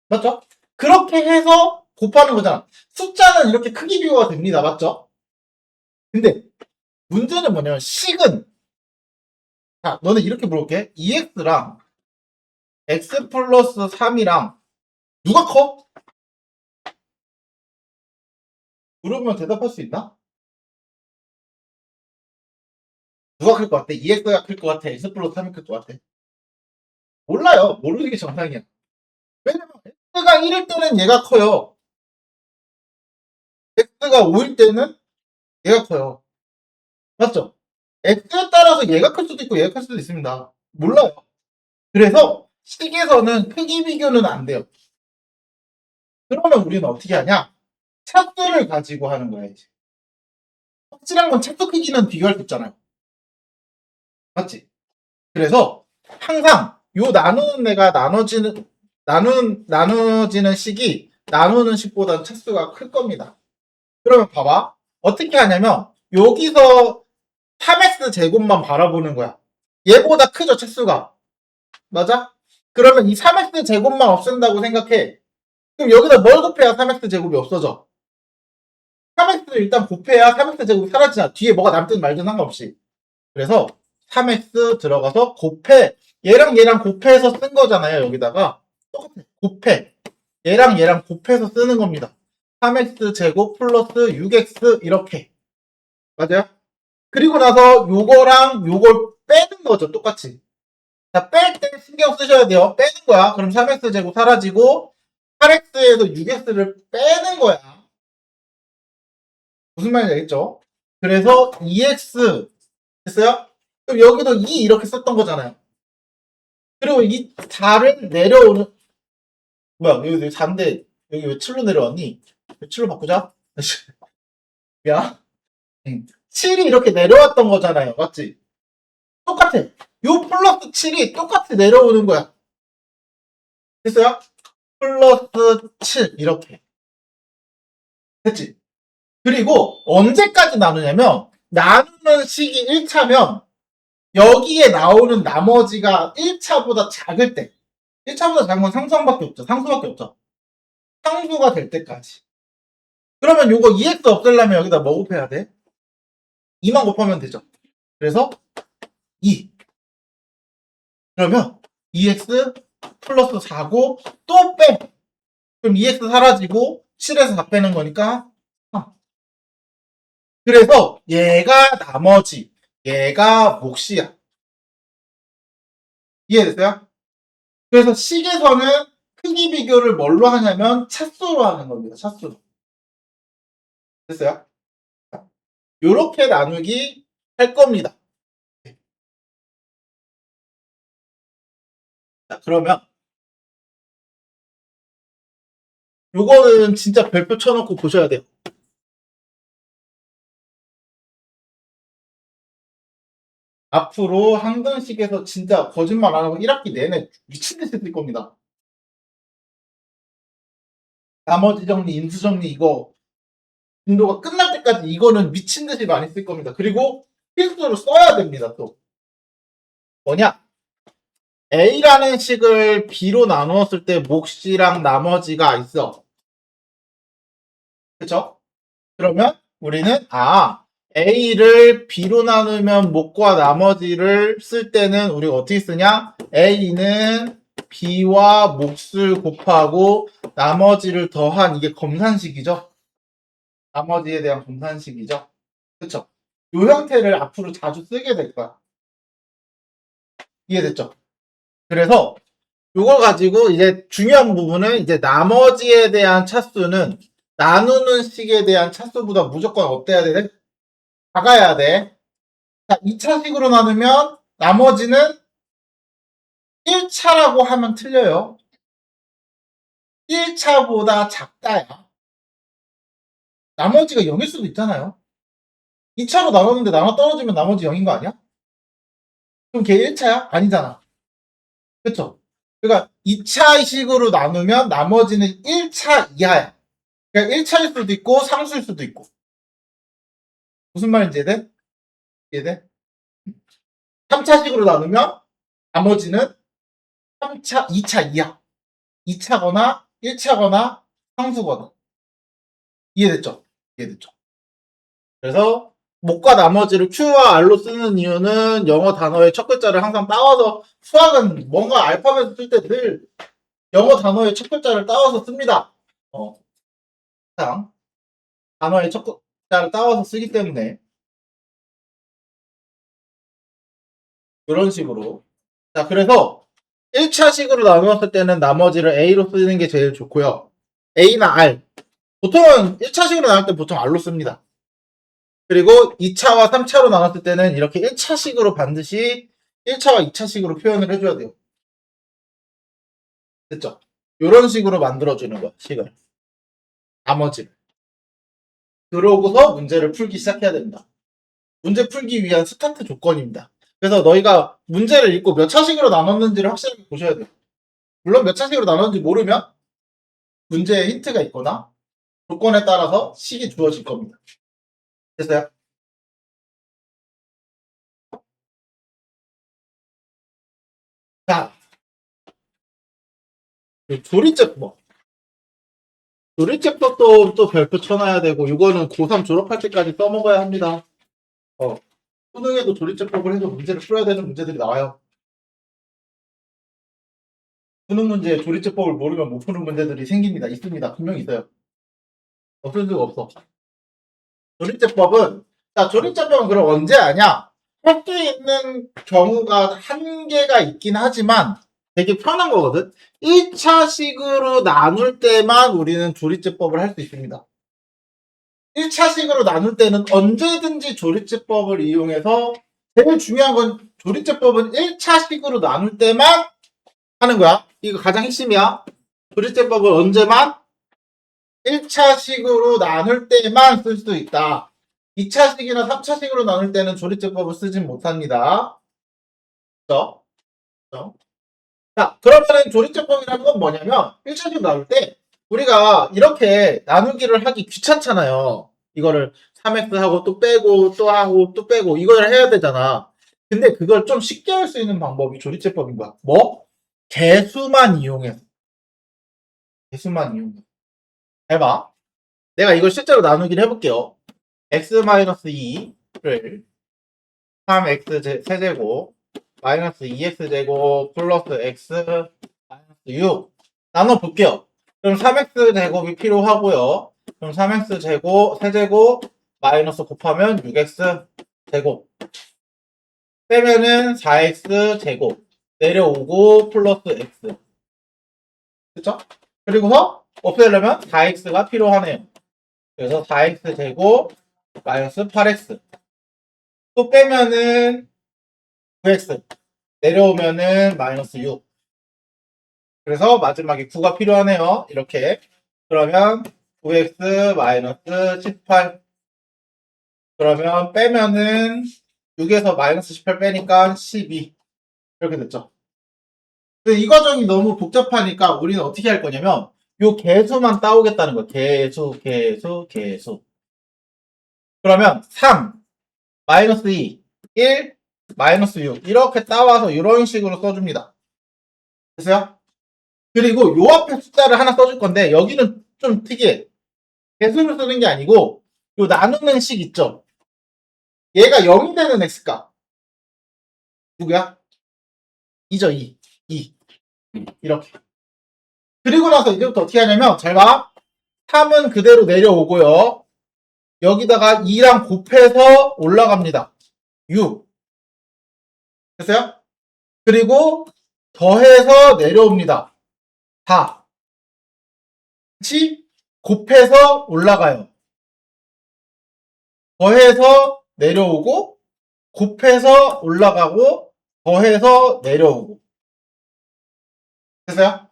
맞죠? 그렇게 해서 곱하는 거잖아. 숫자는 이렇게 크기 비교가 됩니다. 맞죠? 근데 문제는 뭐냐면 식은, 자, 너는 이렇게 물어볼게. 2x랑 x 플러스 3이랑 누가 커? 물어보면 대답할 수 있나? 누가 클 것 같아? 2x가 클 것 같아? x 플러스 3이 클 것 같아? 몰라요. 모르는 게 정상이야. 왜냐면 x가 1일 때는 얘가 커요. x가 5일 때는 얘가 커요. 맞죠? x에 따라서 얘가 클 수도 있고 얘가 클 수도 있습니다. 몰라요. 그래서 식에서는 크기 비교는 안 돼요. 그러면 우리는 어떻게 하냐? 차수를 가지고 하는 거야, 이제. 확실한 건 차수 크기는 비교할 수 있잖아요. 맞지? 그래서 항상 요 나누는 애가 나눠지는 식이 나누는 식보다 차수가 클 겁니다. 그러면 봐봐. 어떻게 하냐면 여기서 3x 제곱만 바라보는 거야. 얘보다 크죠, 차수가. 맞아? 그러면 이 3x 제곱만 없앤다고 생각해. 그럼 여기다 뭘 곱해야 3x 제곱이 없어져? 3x를 일단 곱해야 3x 제곱이 사라지잖아. 뒤에 뭐가 남든 말든 상관없이. 그래서 3x 들어가서 곱해. 얘랑 곱해서 쓴 거잖아요. 여기다가 똑같아. 곱해. 얘랑 곱해서 쓰는 겁니다. 3x 제곱 플러스 6x 이렇게. 맞아요? 그리고 나서 요거랑 요걸 빼는 거죠. 똑같이. 자, 뺄 때 신경 쓰셔야 돼요. 빼는 거야. 그럼 3x 제곱 사라지고 8x에서 6x를 빼는 거야. 무슨 말인지 알겠죠? 그래서 2x 됐어요? 그럼 여기도 2 이렇게 썼던 거잖아요. 그리고 이 4를 내려오는, 뭐야, 여기 4인데 여기 왜 7로 내려왔니? 7로 바꾸자. 야, 7이 이렇게 내려왔던 거잖아요. 맞지? 똑같아. 요 플러스 7이 똑같이 내려오는 거야. 됐어요? 플러스 7 이렇게. 됐지? 그리고 언제까지 나누냐면 나누는 식이 1차면 여기에 나오는 나머지가 1차보다 작을 때, 1차보다 작은 건 상수밖에 없죠. 상수밖에 없죠. 상수가 될 때까지. 그러면 요거 2x 없애려면 여기다 뭐 곱해야 돼? 2만 곱하면 되죠. 그래서 2. 그러면 2x 플러스 4고 또 빼. 그럼 2x 사라지고 7에서 4 빼는 거니까 3. 그래서 얘가 나머지, 얘가 몫이야. 이해됐어요? 그래서 식에서는 크기 비교를 뭘로 하냐면 차수로 하는 겁니다. 차수로. 됐어요? 요렇게 나누기 할 겁니다. 자, 그러면 요거는 진짜 별표 쳐놓고 보셔야 돼요. 앞으로 항등식에서 진짜 거짓말 안 하고 1학기 내내 미친듯이 쓸 겁니다. 나머지 정리, 인수 정리 이거 진도가 끝날 때까지 이거는 미친듯이 많이 쓸 겁니다. 그리고 필수로 써야 됩니다. 또 뭐냐? A라는 식을 B로 나누었을 때 몫이랑 나머지가 있어. 그쵸? 그러면 우리는 A를 B로 나누면 몫과 나머지를 쓸 때는 우리가 어떻게 쓰냐? A는 B와 몫을 곱하고 나머지를 더한 이게 검산식이죠. 나머지에 대한 검산식이죠. 그쵸? 이 형태를 앞으로 자주 쓰게 될 거야. 이해됐죠? 그래서 요거 가지고 이제 중요한 부분은 이제 나머지에 대한 차수는 나누는 식에 대한 차수보다 무조건 어때야 돼? 작아야 돼. 자, 2차식으로 나누면 나머지는 1차라고 하면 틀려요. 1차보다 작다야. 나머지가 0일 수도 있잖아요. 2차로 나눴는데 나눠 떨어지면 나머지 0인 거 아니야? 그럼 걔 1차야? 아니잖아. 그쵸? 그러니까 2차식으로 나누면 나머지는 1차 이하야. 그러니까 1차일 수도 있고 상수일 수도 있고. 무슨 말인지 이해돼? 이해돼? 3차식으로 나누면 나머지는 3차, 2차 이하. 2차거나 1차거나 상수거나. 이해됐죠? 이해됐죠? 그래서 목과 나머지를 Q와 R로 쓰는 이유는 영어 단어의 첫 글자를 항상 따와서 수학은 뭔가 알파벳 쓸 때 늘 영어 단어의 첫 글자를 따와서 씁니다. 항상 단어의 첫 글자를 따와서 쓰기 때문에 이런 식으로. 자, 그래서 1차식으로 나누었을 때는 나머지를 A로 쓰는 게 제일 좋고요. A나 R. 보통은 1차식으로 나눌 때 보통 R로 씁니다. 그리고 2차와 3차로 나눴을 때는 이렇게 1차식으로 반드시 1차와 2차식으로 표현을 해줘야 돼요. 됐죠? 이런 식으로 만들어주는 거야, 식을. 나머지를. 그러고서 문제를 풀기 시작해야 됩니다. 문제 풀기 위한 스타트 조건입니다. 그래서 너희가 문제를 읽고 몇 차식으로 나눴는지를 확실하게 보셔야 돼요. 물론 몇 차식으로 나눴는지 모르면 문제에 힌트가 있거나 조건에 따라서 식이 주어질 겁니다. 됐어요? 자, 조리제법. 조리제법도 또 별표 쳐놔야 되고, 이거는 고3 졸업할 때까지 써먹어야 합니다. 수능에도 조리제법을 해서 문제를 풀어야 되는 문제들이 나와요. 수능 문제에 조리제법을 모르면 못 푸는 문제들이 생깁니다. 있습니다. 분명히 있어요. 없을 수가 없어. 조리제법은, 자, 조리제법은 그럼 언제 하냐? 할 수 있는 경우가 한계가 있긴 하지만 되게 편한 거거든. 1차식으로 나눌 때만 우리는 조리제법을 할 수 있습니다. 1차식으로 나눌 때는 언제든지 조리제법을 이용해서 제일 중요한 건 조리제법은 1차식으로 나눌 때만 하는 거야. 이거 가장 핵심이야. 조리제법을 언제만? 1차식으로 나눌 때만 쓸 수 있다. 2차식이나 3차식으로 나눌 때는 조리제법을 쓰진 못합니다. 그렇죠? 자, 그러면은 조리제법이라는 건 뭐냐면 1차식으로 나눌 때 우리가 이렇게 나누기를 하기 귀찮잖아요. 이거를 3x 하고 또 빼고 또 하고 또 빼고 이걸 해야 되잖아. 근데 그걸 좀 쉽게 할 수 있는 방법이 조리제법인 거야. 뭐? 개수만 이용해서. 개수만 이용해서. 해봐. 내가 이걸 실제로 나누기를 해볼게요. x-2를 3x 세제곱 마이너스 2x제곱 플러스 x 마이너스 6 나눠볼게요. 그럼 3x 제곱이 필요하고요. 그럼 3x 제곱 세제곱 마이너스 곱하면 6x 제곱 빼면은 4x 제곱 내려오고 플러스 x 그쵸? 그리고서 없애려면 4x가 필요하네요. 그래서 4x 제곱 마이너스 8x 또 빼면은 9x 내려오면은 마이너스 6 그래서 마지막에 9가 필요하네요. 이렇게 그러면 9x 마이너스 18 그러면 빼면은 6에서 마이너스 18 빼니까 12 이렇게 됐죠. 근데 이 과정이 너무 복잡하니까 우리는 어떻게 할 거냐면 요 개수만 따오겠다는 거예요. 개수 그러면 3 마이너스 2 1 마이너스 6 이렇게 따와서 이런 식으로 써줍니다. 됐어요? 그리고 요 앞에 숫자를 하나 써줄 건데 여기는 좀 특이해. 개수를 쓰는 게 아니고 요 나누는 식 있죠? 얘가 0이 되는 x값 누구야? 2죠 2 이렇게 그리고 나서 이제부터 어떻게 하냐면 잘 봐. 3은 그대로 내려오고요. 여기다가 2랑 곱해서 올라갑니다. 6 됐어요? 그리고 더해서 내려옵니다. 다. 그치? 곱해서 올라가요. 더해서 내려오고, 곱해서 올라가고, 더해서 내려오고. 됐어요?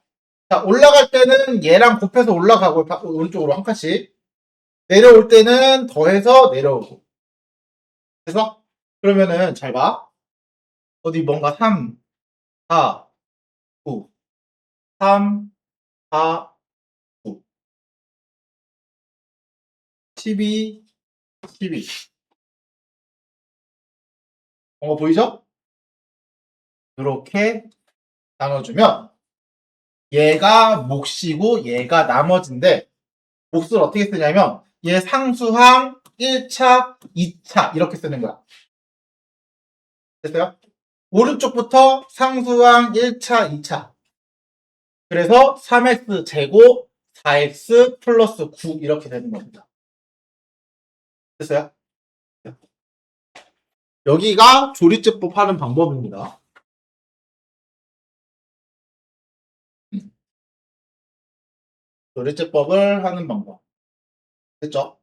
자, 올라갈 때는 얘랑 곱해서 올라가고, 오른쪽으로 한 칸씩. 내려올 때는 더해서 내려오고. 그래서, 그러면은 잘 봐. 어디 뭔가 3, 4, 9, 3, 4, 9, 12, 12. 보이죠? 이렇게 나눠주면 얘가 몫이고 얘가 나머지인데 몫을 어떻게 쓰냐면 얘 상수항 1차, 2차 이렇게 쓰는 거야. 됐어요? 오른쪽부터 상수항 1차, 2차. 그래서 3x 제곱 4x 플러스 9 이렇게 되는 겁니다. 됐어요? 여기가 조리제법 하는 방법입니다. 조리제법을 하는 방법. 됐죠?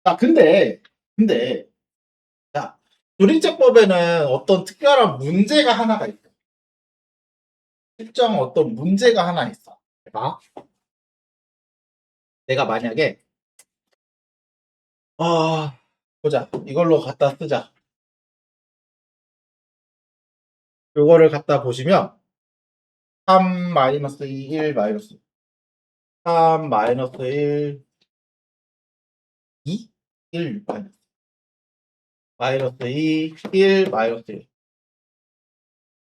자, 근데, 자, 조리제법에는 어떤 특별한 문제가 하나가 있어. 특정 어떤 문제가 하나 있어. 봐. 내가 만약에, 보자. 이걸로 갖다 쓰자. 요거를 갖다 보시면, 3 마이너스 2, 1 마이너스 3 마이너스 1, 2, 1 마이너스 마이너스 2, 1 마이너스 1.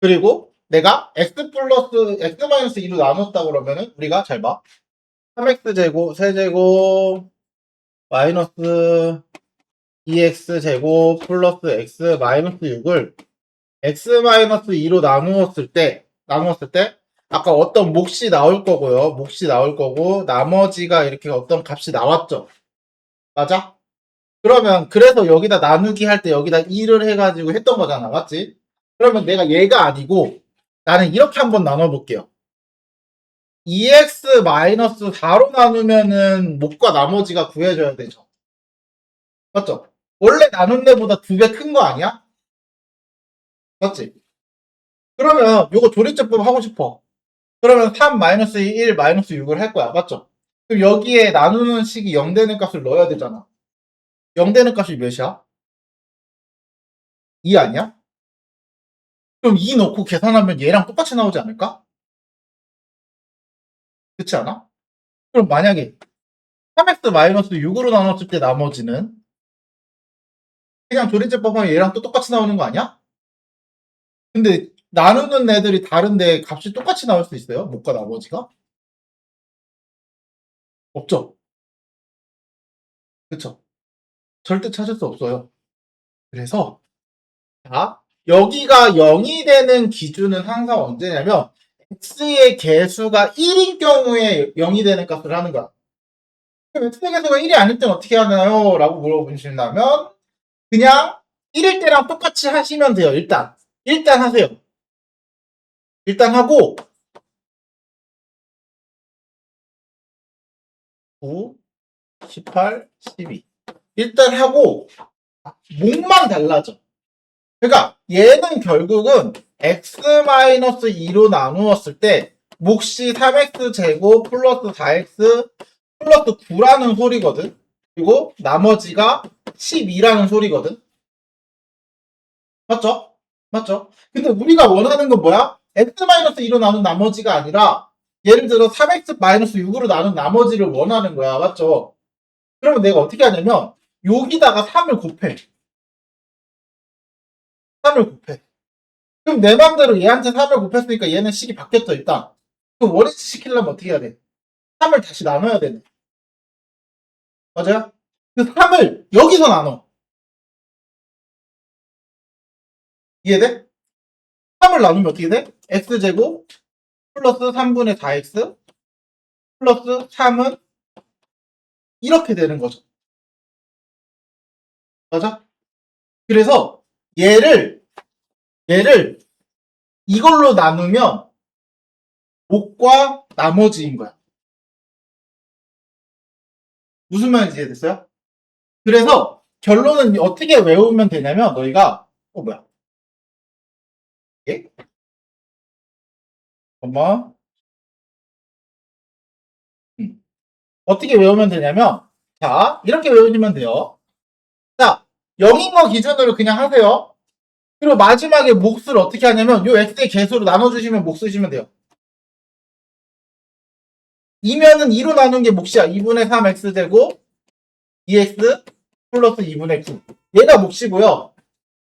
그리고 내가 x 플러스 x 마이너스 2로 나눴다 그러면은 우리가 잘 봐. 3x 제곱 세제곱 마이너스 2x 제곱 플러스 x 마이너스 6을 x 마이너스 2로 나누었을 때 아까 어떤 몫이 나올 거고요. 몫이 나올 거고 나머지가 이렇게 어떤 값이 나왔죠. 맞아? 그러면 그래서 여기다 나누기 할 때 여기다 2를 해가지고 했던 거잖아. 맞지? 그러면 내가 얘가 아니고 나는 이렇게 한번 나눠볼게요. 2x-4로 나누면은 몫과 나머지가 구해져야 되죠. 맞죠? 원래 나눈 데보다 2배 큰 거 아니야? 맞지? 그러면 요거 조리제법 하고 싶어. 그러면 3-2, 1-6을 할 거야. 맞죠? 그럼 여기에 나누는 식이 0 되는 값을 넣어야 되잖아. 0 되는 값이 몇이야? 2 아니야? 그럼 2 넣고 계산하면 얘랑 똑같이 나오지 않을까? 그렇지 않아? 그럼 만약에 3x-6으로 나눴을 때 나머지는 그냥 조리제법 하면 얘랑 또 똑같이 나오는 거 아니야? 근데 나누는 애들이 다른데 값이 똑같이 나올 수 있어요? 몫과 나머지가? 없죠? 그쵸? 절대 찾을 수 없어요. 그래서 자, 여기가 0이 되는 기준은 항상 언제냐면 x의 개수가 1인 경우에 0이 되는 값을 하는 거야. 그럼 x의 개수가 1이 아닐 땐 어떻게 하나요? 라고 물어보신다면 그냥 1일 때랑 똑같이 하시면 돼요. 일단 하세요. 일단 하고 9, 18, 12 일단 하고 목만 달라져. 그러니까 얘는 결국은 x-2로 나누었을 때 몫이 3x 제곱 플러스 4x 플러스 9라는 소리거든. 그리고 나머지가 12라는 소리거든. 맞죠? 맞죠? 근데 우리가 원하는 건 뭐야? x-2로 나눈 나머지가 아니라 예를 들어 3x-6으로 나눈 나머지를 원하는 거야. 맞죠? 그러면 내가 어떻게 하냐면 여기다가 3을 곱해. 3을 곱해. 그럼 내 맘대로 얘한테 3을 곱했으니까 얘는 식이 바뀌었죠, 일단. 그럼 원위치 시키려면 어떻게 해야 돼? 3을 다시 나눠야 되네. 맞아요? 그 3을 여기서 나눠. 이해돼? 3을 나누면 어떻게 돼? x제곱 플러스 3분의 4x 플러스 3은 이렇게 되는 거죠. 맞아? 그래서 얘를 이걸로 나누면 목과 나머지인 거야. 무슨 말인지 이해됐어요? 그래서 결론은 어떻게 외우면 되냐면 너희가 뭐야? 예? 잠깐만. 어떻게 외우면 되냐면 자 이렇게 외우시면 돼요. 자 0인 거 기준으로 그냥 하세요. 그리고 마지막에 몫을 어떻게 하냐면 요 x의 개수로 나눠주시면 몫 쓰시면 돼요. 2면은 2로 나눈 게 몫이야. 2분의 3x제곱 2x 플러스 2분의 9. 얘가 몫이고요.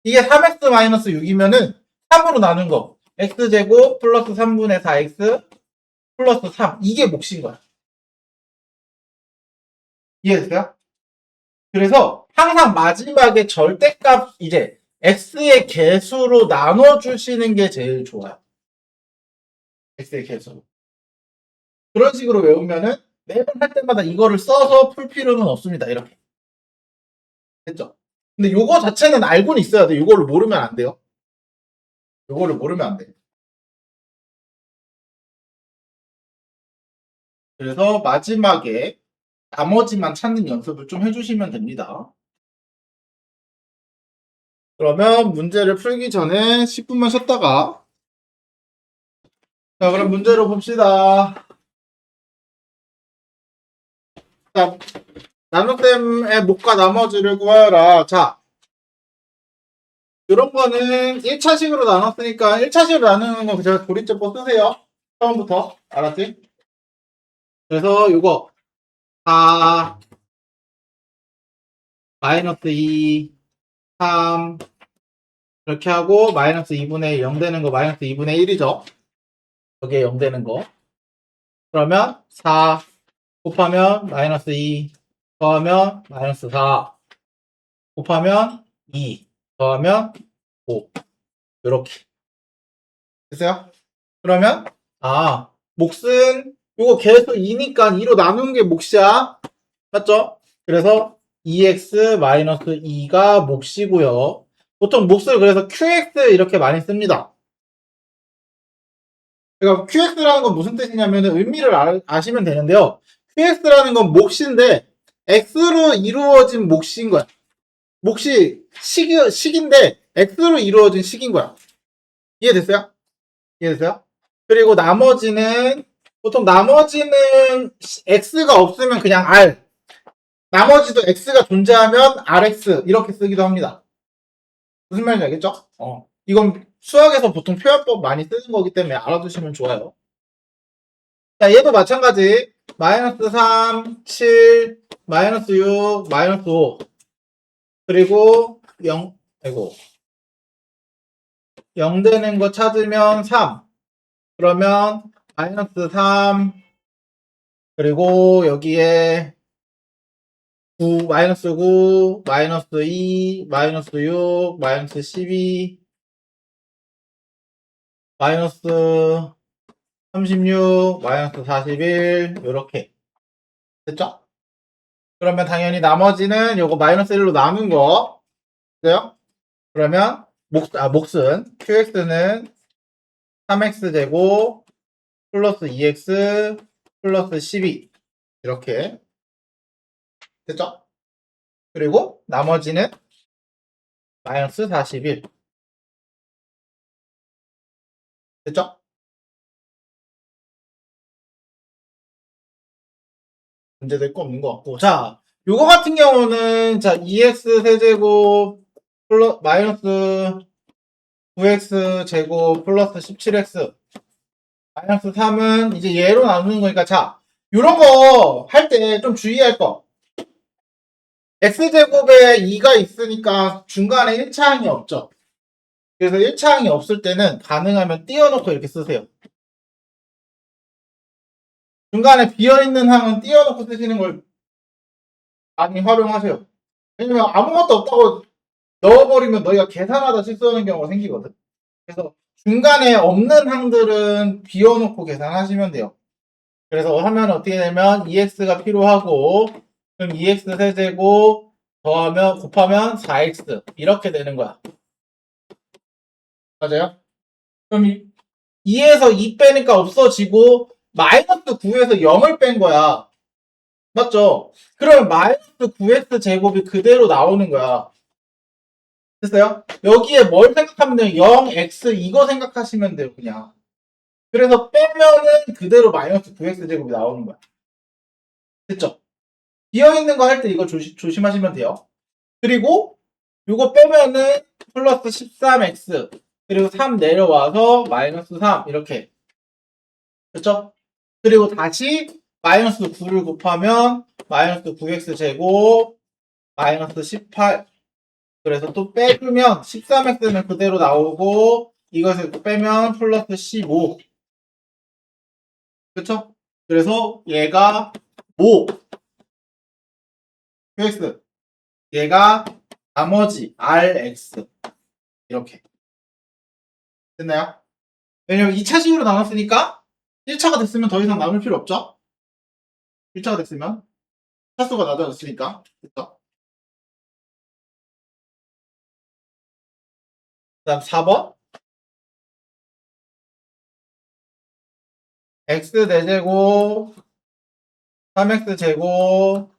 이게 3x 마이너스 6이면은 3으로 나눈 거. x제곱 플러스 3분의 4x 플러스 3. 이게 몫인 거야. 이해됐어요? 그래서 항상 마지막에 절대값 이제 x의 개수로 나눠주시는 게 제일 좋아요. x의 개수로. 그런 식으로 외우면은 매번 할 때마다 이거를 써서 풀 필요는 없습니다. 이렇게. 됐죠? 근데 요거 자체는 알고는 있어야 돼. 요거를 모르면 안 돼요. 요거를 모르면 안 돼. 그래서 마지막에 나머지만 찾는 연습을 좀 해주시면 됩니다. 그러면 문제를 풀기 전에 10분만 쉬었다가 자 그럼 문제로 봅시다. 자 나눗셈의 목과 나머지를 구하여라. 자 이런 거는 1차식으로 나눴으니까 1차식으로 나누는 거 제가 고리점법 쓰세요. 처음부터 알았지? 그래서 이거 4 마이너스 2 3 이렇게 하고 마이너스 2분의 0 되는 거 마이너스 2분의 1이죠. 여기에 0 되는 거. 그러면 4 곱하면 마이너스 2 더하면 마이너스 4 곱하면 2 더하면 5 이렇게 됐어요? 그러면 몫은 요거 계속 2니까 2로 나누는 게 몫이야. 맞죠? 그래서 2x-2가 몫이고요. 보통 몫을 그래서 qx 이렇게 많이 씁니다. 그러니까 qx라는 건 무슨 뜻이냐면 의미를 아시면 되는데요. qx라는 건 몫인데 x로 이루어진 몫인 거야. 몫이 식인데 x로 이루어진 식인 거야. 이해됐어요? 이해됐어요? 그리고 나머지는 보통 나머지는 x가 없으면 그냥 r 나머지도 x가 존재하면 rx 이렇게 쓰기도 합니다. 무슨 말인지 알겠죠? 이건 수학에서 보통 표현법 많이 쓰는 거기 때문에 알아두시면 좋아요. 자, 얘도 마찬가지. 마이너스 3, 7, 마이너스 6, 마이너스 5. 그리고 0, 아이고. 0 되는 거 찾으면 3. 그러면 마이너스 3, 그리고 여기에 9, 마이너스 9, 마이너스 2, 마이너스 6, 마이너스 12, 마이너스 36, 마이너스 41, 요렇게. 됐죠? 그러면 당연히 나머지는 요거 마이너스 1로 나눈 거. 됐어요? 그러면 몫은 qx는 3x제곱 플러스 2x 플러스 12 이렇게 됐죠? 그리고 나머지는 마이너스 41 됐죠? 문제될 거 없는 것 같고 자 요거 같은 경우는 자 2x 세제곱 플러스 마이너스 9x 제곱 플러스 17x 마이너스 3은 이제 얘로 나누는 거니까 자 요런 거 할 때 좀 주의할 거 x제곱에 2가 있으니까 중간에 1차항이 없죠. 그래서 1차항이 없을 때는 가능하면 띄워놓고 이렇게 쓰세요. 중간에 비어있는 항은 띄워놓고 쓰시는 걸 많이 활용하세요. 왜냐면 아무것도 없다고 넣어버리면 너희가 계산하다 실수하는 경우가 생기거든. 그래서 중간에 없는 항들은 비워놓고 계산하시면 돼요. 그래서 하면 어떻게 되면 2x가 필요하고 그럼 2x 세제곱 더하면 곱하면 4x 이렇게 되는 거야. 맞아요? 그럼 2에서 2 빼니까 없어지고 마이너스 9에서 0을 뺀 거야. 맞죠? 그러면 마이너스 9x 제곱이 그대로 나오는 거야. 됐어요? 여기에 뭘 생각하면 돼요? 0x 이거 생각하시면 돼요. 그냥. 그래서 빼면은 그대로 마이너스 9x 제곱이 나오는 거야. 됐죠? 비어있는 거 할 때 이거 조심하시면 돼요. 그리고 이거 빼면은 플러스 13x 그리고 3 내려와서 마이너스 3 이렇게. 그렇죠? 그리고 다시 마이너스 9를 곱하면 마이너스 9x 제곱 마이너스 18 그래서 또 빼주면 13x는 그대로 나오고 이것을 또 빼면 플러스 15 그쵸? 그래서 얘가 5 qx 얘가 나머지 rx 이렇게 됐나요? 왜냐면 2차식으로 나눴으니까 1차가 됐으면 더 이상 나눌 필요 없죠? 1차가 됐으면 차수가 낮아졌으니까 그쵸? 그 다음 4번 x 4제곱 3x 제곱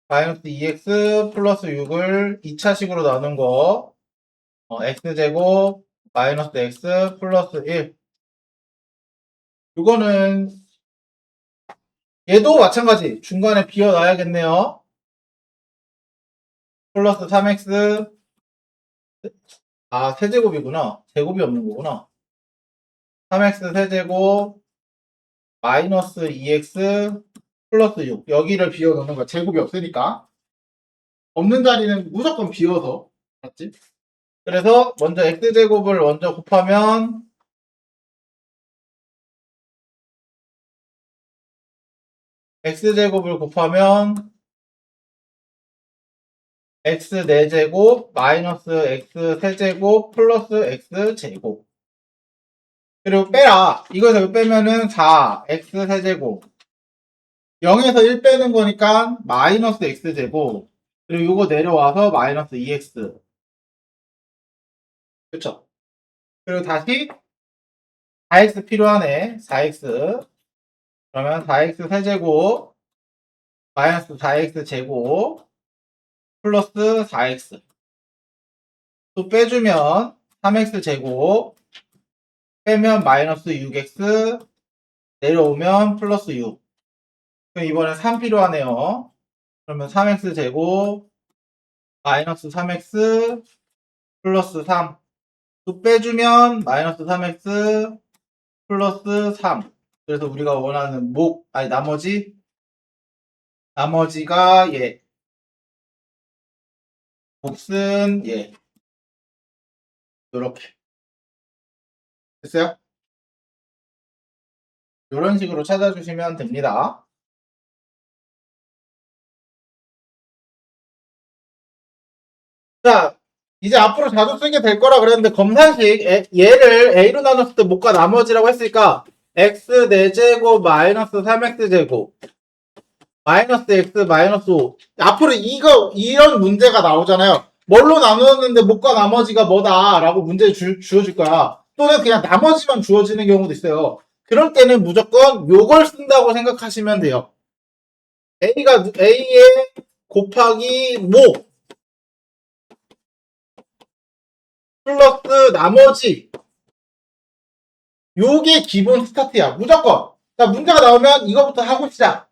마이너스 2x 플러스 6을 2차식으로 나눈 거 x제곱 마이너스 x 플러스 1 이거는 얘도 마찬가지 중간에 비워놔야겠네요. 플러스 3x 세제곱이구나. 제곱이 없는 거구나. 3x 세제곱 마이너스 2x 플러스 6 여기를 비워놓는 거야. 제곱이 없으니까 없는 자리는 무조건 비워서 맞지? 그래서 먼저 x제곱을 먼저 곱하면 x제곱을 곱하면 x 4제곱 마이너스 x 세제곱 플러스 x 제곱 그리고 빼라 이것을 빼면은 4 x 세제곱 0에서 1 빼는 거니까 마이너스 x 제곱 그리고 이거 내려와서 마이너스 2x 그쵸? 그리고 다시 4x 필요하네 4x 그러면 4x 세제곱 마이너스 4x 제곱 플러스 4x 또 빼주면 3x 제곱 빼면 마이너스 6x 내려오면 플러스 6 그럼 이번엔 3 필요하네요 그러면 3x 제곱 마이너스 3x 플러스 3 또 빼주면 마이너스 3x 플러스 3 그래서 우리가 원하는 나머지가 얘 몫은 얘 이렇게 됐어요? 이런 식으로 찾아주시면 됩니다. 자, 이제 앞으로 자주 쓰게 될 거라 그랬는데 검산식 얘를 a로 나눴을 때 못과 나머지라고 했으니까 x 4제곱 마이너스 3x 제곱 마이너스 x 마이너스 5 앞으로 이런 문제가 나오잖아요. 뭘로 나누었는데 못과 나머지가 뭐다 라고 문제 주어질 거야. 또는 그냥 나머지만 주어지는 경우도 있어요. 그럴 때는 무조건 요걸 쓴다고 생각하시면 돼요. a에 곱하기 모 플러스 나머지 요게 기본 스타트야. 무조건. 자, 문제가 나오면 이거부터 하고 시작.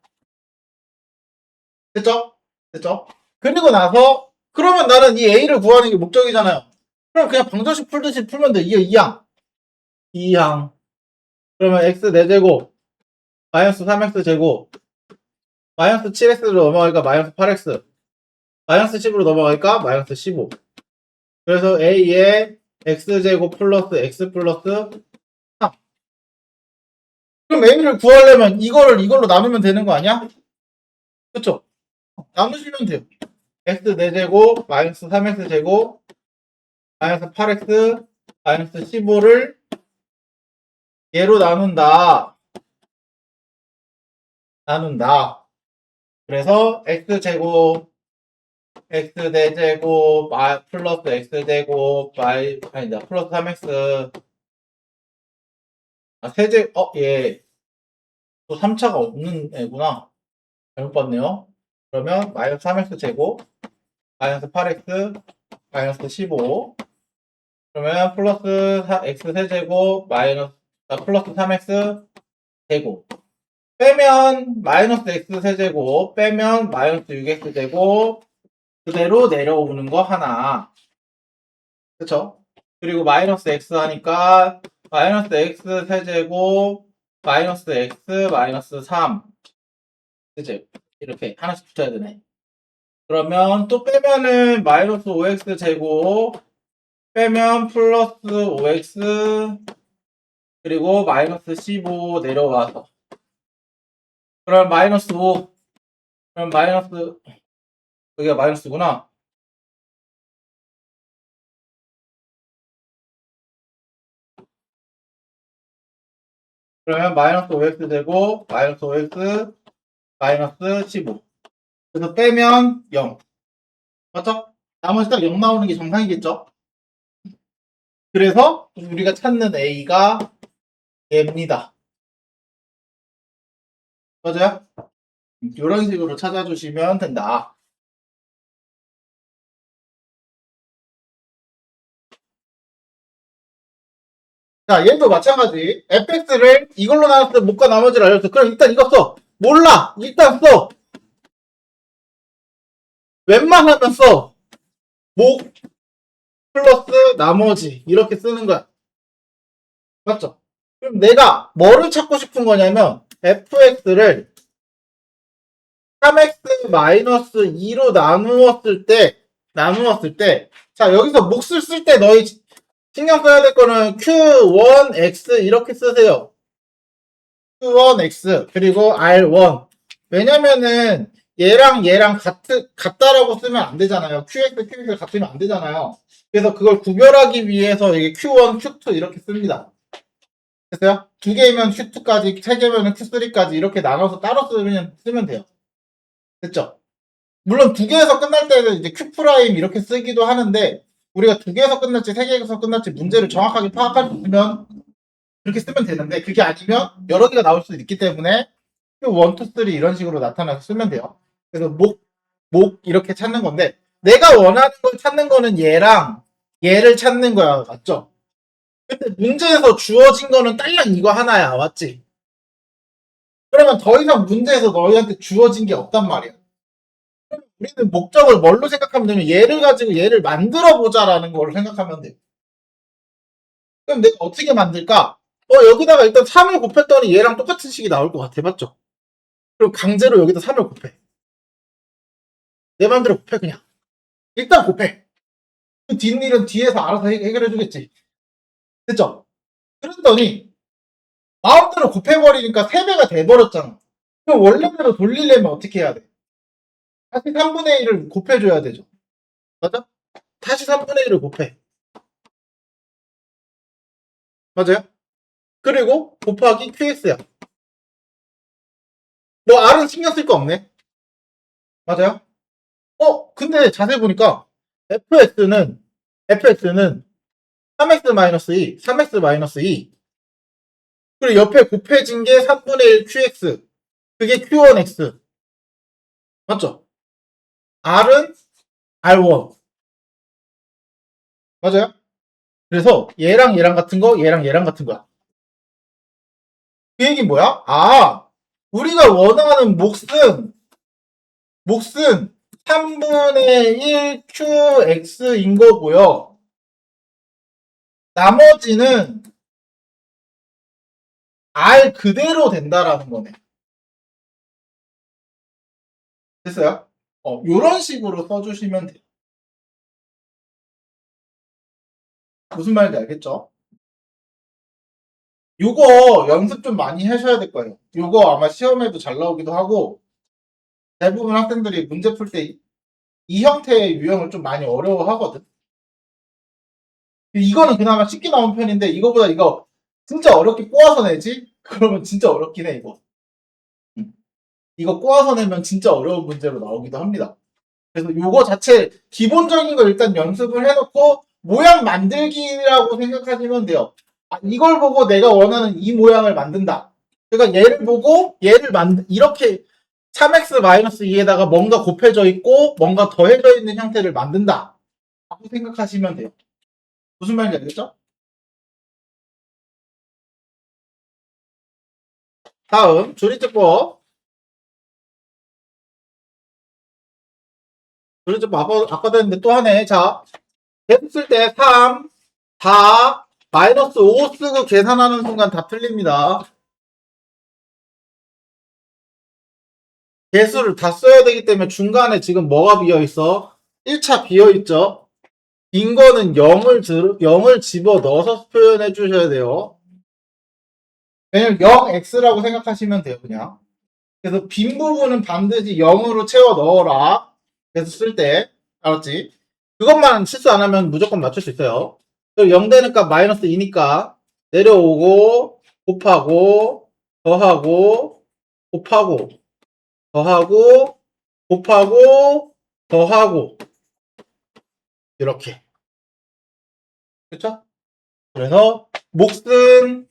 됐죠? 됐죠? 그리고 나서 그러면 나는 이 A를 구하는 게 목적이잖아요. 그럼 그냥 방정식 풀듯이 풀면 돼. 이게 2항. 2항. 그러면 x 4제곱 마이너스 3x 제곱 마이너스 7x로 넘어가니까 마이너스 8x 마이너스 10으로 넘어가니까 마이너스 15 그래서 A에 x제곱 플러스 x 플러스 3 그럼 A를 구하려면 이걸로 나누면 되는 거 아니야? 그쵸? 나누시면 돼요. x 4제곱 마이너스 3x 제곱 마이너스 8x 마이너스 15를 얘로 나눈다. 그래서 x제곱 x 4제곱 플러스 x제곱 플러스 3x 세제, 얘, 또 3차가 없는 애구나. 잘못 봤네요. 그러면 마이너스 3x 제곱, 마이너스 8x, 마이너스 15. 그러면 플러스 x 세제곱, 플러스 3x 제곱. 빼면 마이너스 x 세제곱, 빼면 마이너스 6x 제곱, 그대로 내려오는 거 하나. 그쵸? 그리고 마이너스 x 하니까 마이너스 x 세제곱, 마이너스 x, 마이너스 3 세제곱. 이렇게 하나씩 붙여야 되네. 그러면 또 빼면은 마이너스 5x 제곱, 빼면 플러스 5x, 그리고 마이너스 15 내려와서. 그럼 마이너스 5. 그럼 마이너스, 여기가 마이너스구나. 그러면 마이너스 5x 되고, 마이너스 5x, 마이너스 15. 그래서 빼면 0. 맞죠? 나머지 딱 0 나오는 게 정상이겠죠? 그래서 우리가 찾는 A가 얘입니다. 맞아요? 이런 식으로 찾아주시면 된다. 자, 얘도 마찬가지. fx를 이걸로 나눴을 때 못과 나머지를 알려줬어. 그럼 일단 이거 써. 몰라. 일단 써. 웬만하면 써. 목 플러스 나머지 이렇게 쓰는 거야. 맞죠? 그럼 내가 뭐를 찾고 싶은 거냐면 fx를 3x-2로 나누었을 때 자, 여기서 몫을 쓸 때 너희 신경 써야 될 거는 q1x 이렇게 쓰세요. q1x 그리고 r1. 왜냐면은 얘랑 같다라고 쓰면 안 되잖아요. qx 같으면 안 되잖아요. 그래서 그걸 구별하기 위해서 이게 q1, q2 이렇게 씁니다. 됐어요? 두 개면 q2까지, 세 개면 q3까지 이렇게 나눠서 따로 쓰면 돼요. 됐죠? 물론 두 개에서 끝날 때는 이제 q 프라임 이렇게 쓰기도 하는데 우리가 두 개에서 끝날지 세 개에서 끝날지 문제를 정확하게 파악할 수 있으면 그렇게 쓰면 되는데 그게 아니면 여러 개가 나올 수도 있기 때문에 q1, 2, 3 이런 식으로 나타나서 쓰면 돼요. 그래서 목 이렇게 찾는 건데 내가 원하는 걸 찾는 거는 얘랑 얘를 찾는 거야. 맞죠? 근데 문제에서 주어진 거는 딸랑 이거 하나야. 맞지? 그러면 더 이상 문제에서 너희한테 주어진 게 없단 말이야. 우리는 목적을 뭘로 생각하면 되면 얘를 가지고 얘를 만들어 보자라는 걸 생각하면 돼. 그럼 내가 어떻게 만들까? 여기다가 일단 3을 곱했더니 얘랑 똑같은 식이 나올 것 같아. 맞죠? 그럼 강제로 여기다 3을 곱해. 내 맘대로 곱해 그냥. 일단 곱해. 그 뒷일은 뒤에서 알아서 해결해 주겠지. 됐죠? 그랬더니 마음대로 곱해버리니까 3배가 돼버렸잖아. 그럼 원래대로 돌리려면 어떻게 해야 돼? 다시 3분의 1을 곱해줘야 되죠. 맞아? 다시 3분의 1을 곱해. 맞아요? 그리고 곱하기 QS야. 뭐 R은 신경 쓸 거 없네. 맞아요? 근데 자세히 보니까 FX는 3x-2, 3x-2 그리고 옆에 곱해진 게 3분의 1 QX 그게 Q1X 맞죠? R은 R1 맞아요? 그래서 얘랑 같은 거 얘랑 같은 거야. 그 얘기는 뭐야? 우리가 원하는 몫은 3분의 1 QX인 거고요. 나머지는 R 그대로 된다라는 거네. 됐어요? 요런 식으로 써주시면 돼요. 무슨 말인지 알겠죠? 요거 연습 좀 많이 하셔야 될 거예요. 요거 아마 시험에도 잘 나오기도 하고 대부분 학생들이 문제 풀 때 이 형태의 유형을 좀 많이 어려워하거든. 이거는 그나마 쉽게 나온 편인데 이거보다 이거 진짜 어렵게 꼬아서 내지? 그러면 진짜 어렵긴 해 이거. 이거 꼬아서 내면 진짜 어려운 문제로 나오기도 합니다. 그래서 요거 자체 기본적인 거 일단 연습을 해놓고 모양 만들기라고 생각하시면 돼요. 이걸 보고 내가 원하는 이 모양을 만든다. 그러니까 얘를 보고 얘를 이렇게 3x-2에다가 뭔가 곱해져 있고 뭔가 더해져 있는 형태를 만든다 라고 생각하시면 돼요. 무슨 말인지 알겠죠? 다음 조리제법. 아까도 했는데 또 하네. 자, 계속 쓸 때 3, 4, -5 쓰고 계산하는 순간 다 틀립니다. 개수를 다 써야 되기 때문에 중간에 지금 뭐가 비어있어? 1차 비어있죠? 빈 거는 0을 집어 넣어서 표현해 주셔야 돼요. 왜냐면 0x라고 생각하시면 돼요, 그냥. 그래서 빈 부분은 반드시 0으로 채워 넣어라. 그래서 쓸 때. 알았지? 그것만 실수 안 하면 무조건 맞출 수 있어요. 그리고 0 되는 값 -2니까 내려오고, 곱하고, 더하고, 곱하고, 더하고, 곱하고, 더하고. 이렇게. 그쵸? 그래서 몫은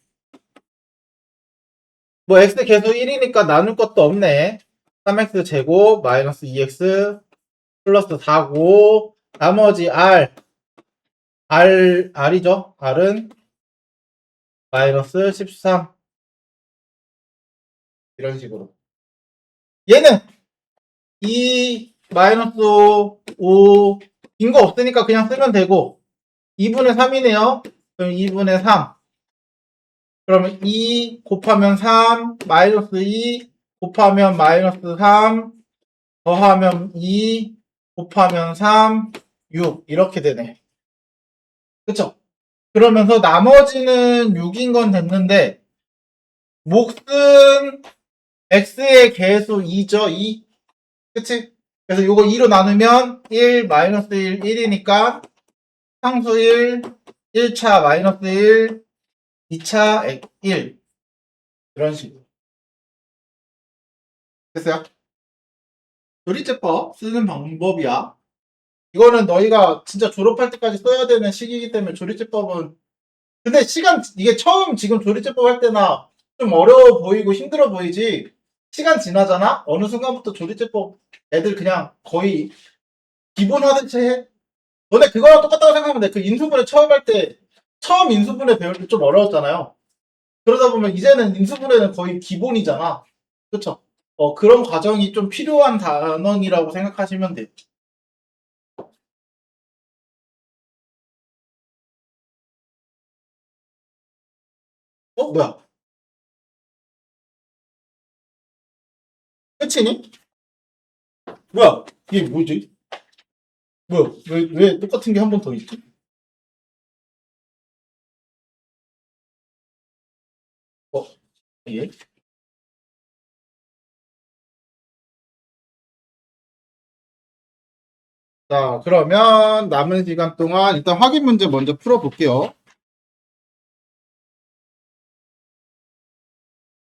뭐 x 계수 1이니까 나눌 것도 없네. 3x 제곱 마이너스 2x 플러스 4고 나머지 r이죠. r은 마이너스 13 이런 식으로. 얘는 이 마이너스 5 빈 거 없으니까 그냥 쓰면 되고 2분의 3이네요. 그럼 2분의 3 그러면 2 곱하면 3 마이너스 2 곱하면 마이너스 3 더하면 2 곱하면 3 6 이렇게 되네. 그쵸? 그러면서 나머지는 6인 건 됐는데 몫은 x의 개수 2죠. 2. 그치? 그래서 요거 2로 나누면 1 마이너스 1 1이니까 상수 1 1차 마이너스 1 2차 1 이런 식으로 됐어요? 조리제법 쓰는 방법이야. 이거는 너희가 진짜 졸업할 때까지 써야 되는 시기이기 때문에 조리제법은 근데 이게 처음 지금 조리제법 할 때나 좀 어려워 보이고 힘들어 보이지 시간 지나잖아? 어느 순간부터 조리제법 애들 그냥 거의 기본 하듯이 해. 너네 그거랑 똑같다고 생각하면 돼. 그 인수분해 처음 할 때, 처음 인수분해 배울 때 좀 어려웠잖아요. 그러다 보면 이제는 인수분해는 거의 기본이잖아. 그쵸? 그런 과정이 좀 필요한 단원이라고 생각하시면 돼. 뭐야? 끝이니? 뭐야? 이게 뭐지? 뭐야? 왜 똑같은 게 한 번 더 있지? 어, 예? 자, 그러면 남은 시간 동안 일단 확인 문제 먼저 풀어볼게요.